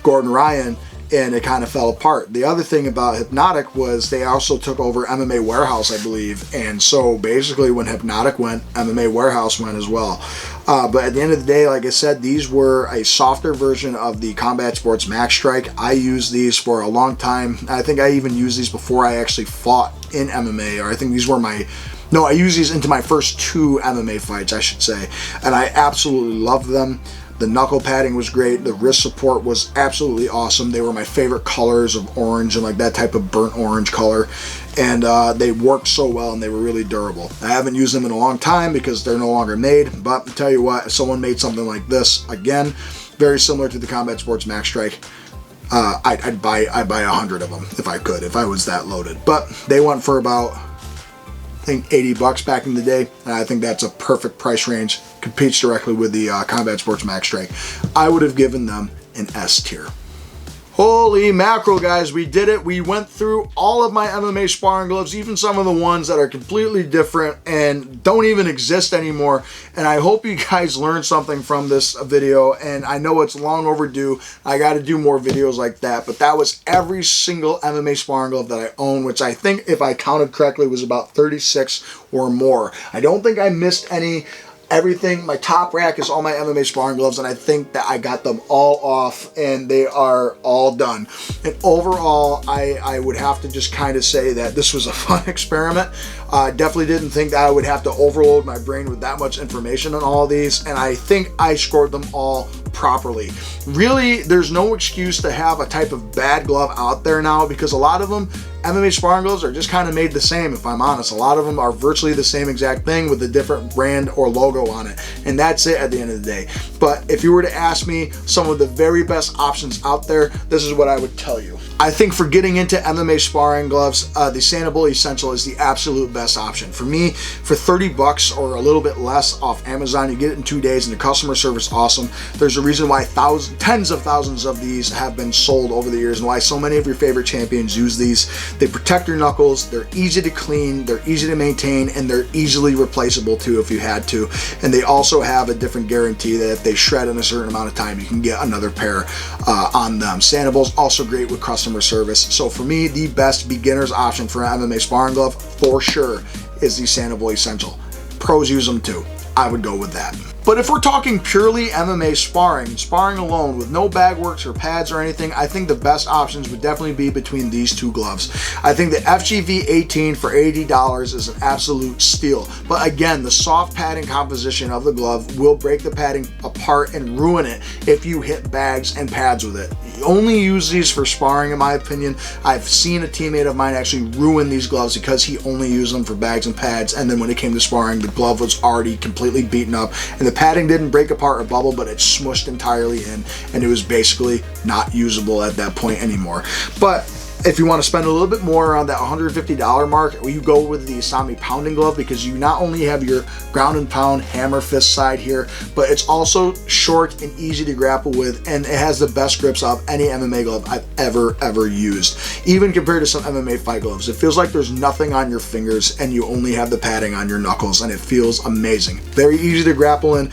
Gordon Ryan, and it kind of fell apart. The other thing about Hypnotic was they also took over MMA Warehouse, I believe. And so basically when Hypnotic went, MMA Warehouse went as well. But at the end of the day, like I said, these were a softer version of the Combat Sports Max Strike. I used these for a long time. I think I even used these before I actually fought in MMA, or I think these were I used these into my first 2 MMA fights, I should say. And I absolutely loved them. The knuckle padding was great. The wrist support was absolutely awesome. They were my favorite colors of orange and like that type of burnt orange color. And they worked so well, and they were really durable. I haven't used them in a long time because they're no longer made, but I'll tell you what, if someone made something like this, again, very similar to the Combat Sports Max Strike, I'd buy 100 of them if I could, if I was that loaded. But they went for about, I think, $80 back in the day, and I think that's a perfect price range. Competes directly with the Combat Sports Max Strike. I would have given them an S tier. Holy mackerel, guys, we did it. We went through all of my MMA sparring gloves, even some of the ones that are completely different and don't even exist anymore. And I hope you guys learned something from this video, and I know it's long overdue. I got to do more videos like that, but that was every single MMA sparring glove that I own, which I think, if I counted correctly, was about 36 or more. I don't think I missed any. Everything, my top rack is all my MMA sparring gloves, and I think that I got them all off, and they are all done. And overall, I would have to just kind of say that this was a fun experiment. Definitely didn't think that I would have to overload my brain with that much information on all of these, and I think I scored them all properly. Really, there's no excuse to have a type of bad glove out there now, because a lot of them, MMA sparring gloves, are just kind of made the same, if I'm honest. A lot of them are virtually the same exact thing with a different brand or logo on it, and that's it at the end of the day. But if you were to ask me some of the very best options out there, this is what I would tell you. I think for getting into MMA sparring gloves, the Sanabul Essential is the absolute best option. For me, for $30 or a little bit less off Amazon, you get it in 2 days, and the customer service is awesome. There's a reason why tens of thousands of these have been sold over the years, and why so many of your favorite champions use these. They protect your knuckles, they're easy to clean, they're easy to maintain, and they're easily replaceable too if you had to. And they also have a different guarantee that if they shred in a certain amount of time, you can get another pair on them. Sanabul's also great with customer service. So for me, the best beginner's option for an MMA sparring glove, for sure, is the Sanabul Essential. Pros use them too. I would go with that. But if we're talking purely MMA sparring alone with no bag works or pads or anything, I think the best options would definitely be between these 2 gloves. I think the FGV18 for $80 is an absolute steal. But again, the soft padding composition of the glove will break the padding apart and ruin it if you hit bags and pads with it. You only use these for sparring, in my opinion. I've seen a teammate of mine actually ruin these gloves because he only used them for bags and pads, and then when it came to sparring, the glove was already completely beaten up, and the padding didn't break apart or bubble, but it smushed entirely in, and it was basically not usable at that point anymore. But if you want to spend a little bit more around that $150 mark, you go with the Isami Pounding glove, because you not only have your ground and pound hammer fist side here, but it's also short and easy to grapple with, and it has the best grips of any MMA glove I've ever used. Even compared to some MMA fight gloves, it feels like there's nothing on your fingers and you only have the padding on your knuckles, and it feels amazing. Very easy to grapple in.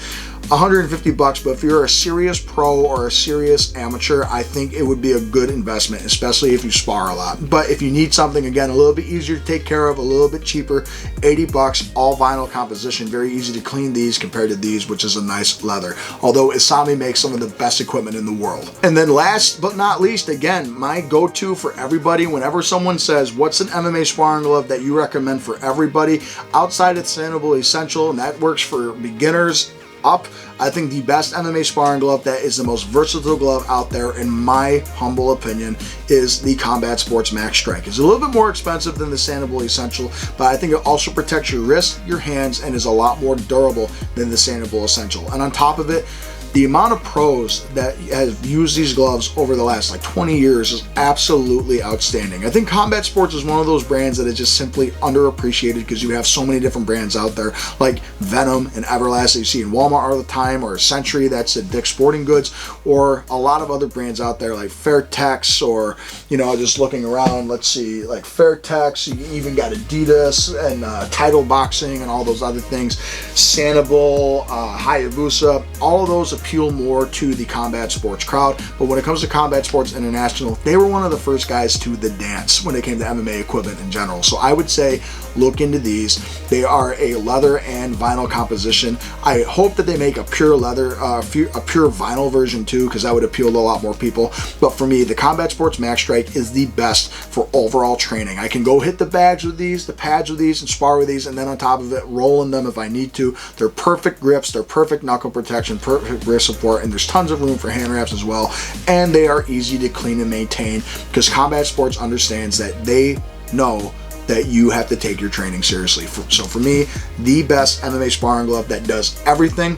150 bucks, but if you're a serious pro or a serious amateur, I think it would be a good investment, especially if you spar a lot. But if you need something, again, a little bit easier to take care of, a little bit cheaper, 80 bucks, all vinyl composition, very easy to clean these compared to these, which is a nice leather. Although Isami makes some of the best equipment in the world. And then last but not least, again, my go-to for everybody, whenever someone says, what's an MMA sparring glove that you recommend for everybody, outside of Sanabul Essential, and that works for beginners up, I think the best MMA sparring glove that is the most versatile glove out there, in my humble opinion, is the Combat Sports Max Strike. It's a little bit more expensive than the Sanabul Essential, but I think it also protects your wrist, your hands, and is a lot more durable than the Sanabul Essential. And on top of it, the amount of pros that have used these gloves over the last like 20 years is absolutely outstanding. I think Combat Sports is one of those brands that is just simply underappreciated because you have so many different brands out there like Venum and Everlast that you see in Walmart all the time, or Century that's at Dick's Sporting Goods, or a lot of other brands out there like Fairtex, or, you know, just looking around, let's see, like Fairtex, you even got Adidas and Title Boxing and all those other things, Sanabul, Hayabusa, all of those appeal more to the combat sports crowd. But when it comes to Combat Sports International, they were one of the first guys to the dance when it came to MMA equipment in general. So I would say look into these. They are a leather and vinyl composition. I hope that they make a pure leather, a pure vinyl version too, because that would appeal to a lot more people. But for me, the Combat Sports Max Strike is the best for overall training. I can go hit the bags with these, the pads with these, and spar with these, and then on top of it, roll in them if I need to. They're perfect grips, they're perfect knuckle protection, perfect wrist support, and there's tons of room for hand wraps as well. And they are easy to clean and maintain because Combat Sports understands that they know that you have to take your training seriously. So for me, the best MMA sparring glove that does everything,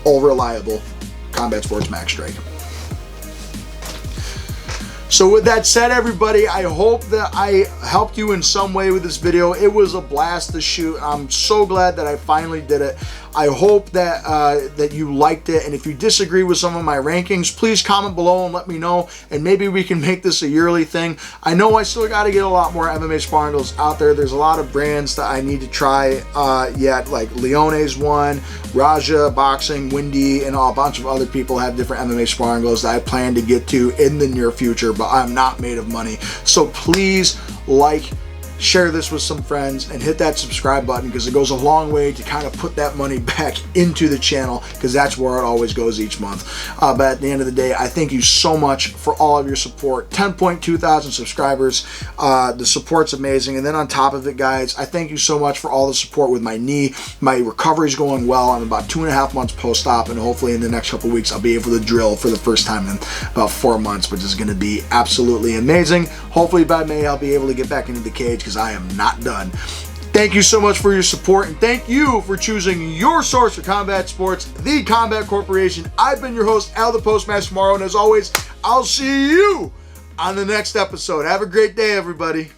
all reliable, Combat Sports Max Strike. So with that said, everybody, I hope that I helped you in some way with this video. It was a blast to shoot. I'm so glad that I finally did it. I hope that that you liked it, and if you disagree with some of my rankings, please comment below and let me know, and maybe we can make this a yearly thing. I know I still got to get a lot more MMA sparring gloves out there. There's a lot of brands that I need to try yet, like Leone's one, Raja Boxing, Windy, and a bunch of other people have different MMA sparring gloves that I plan to get to in the near future, but I'm not made of money. So please like, share this with some friends, and hit that subscribe button because it goes a long way to kind of put that money back into the channel, because that's where it always goes each month. But at the end of the day, I thank you so much for all of your support. 10.2 thousand subscribers. The support's amazing. And then on top of it, guys, I thank you so much for all the support with my knee. My recovery's going well. I'm about 2.5 months post-op, and hopefully in the next couple weeks I'll be able to drill for the first time in about 4 months, which is going to be absolutely amazing. Hopefully by May I'll be able to get back into the cage, because I am not done. Thank you so much for your support, and thank you for choosing your source for combat sports, The Combat Corporation. I've been your host, Al the Postmaster Morrow, and as always, I'll see you on the next episode. Have a great day, everybody.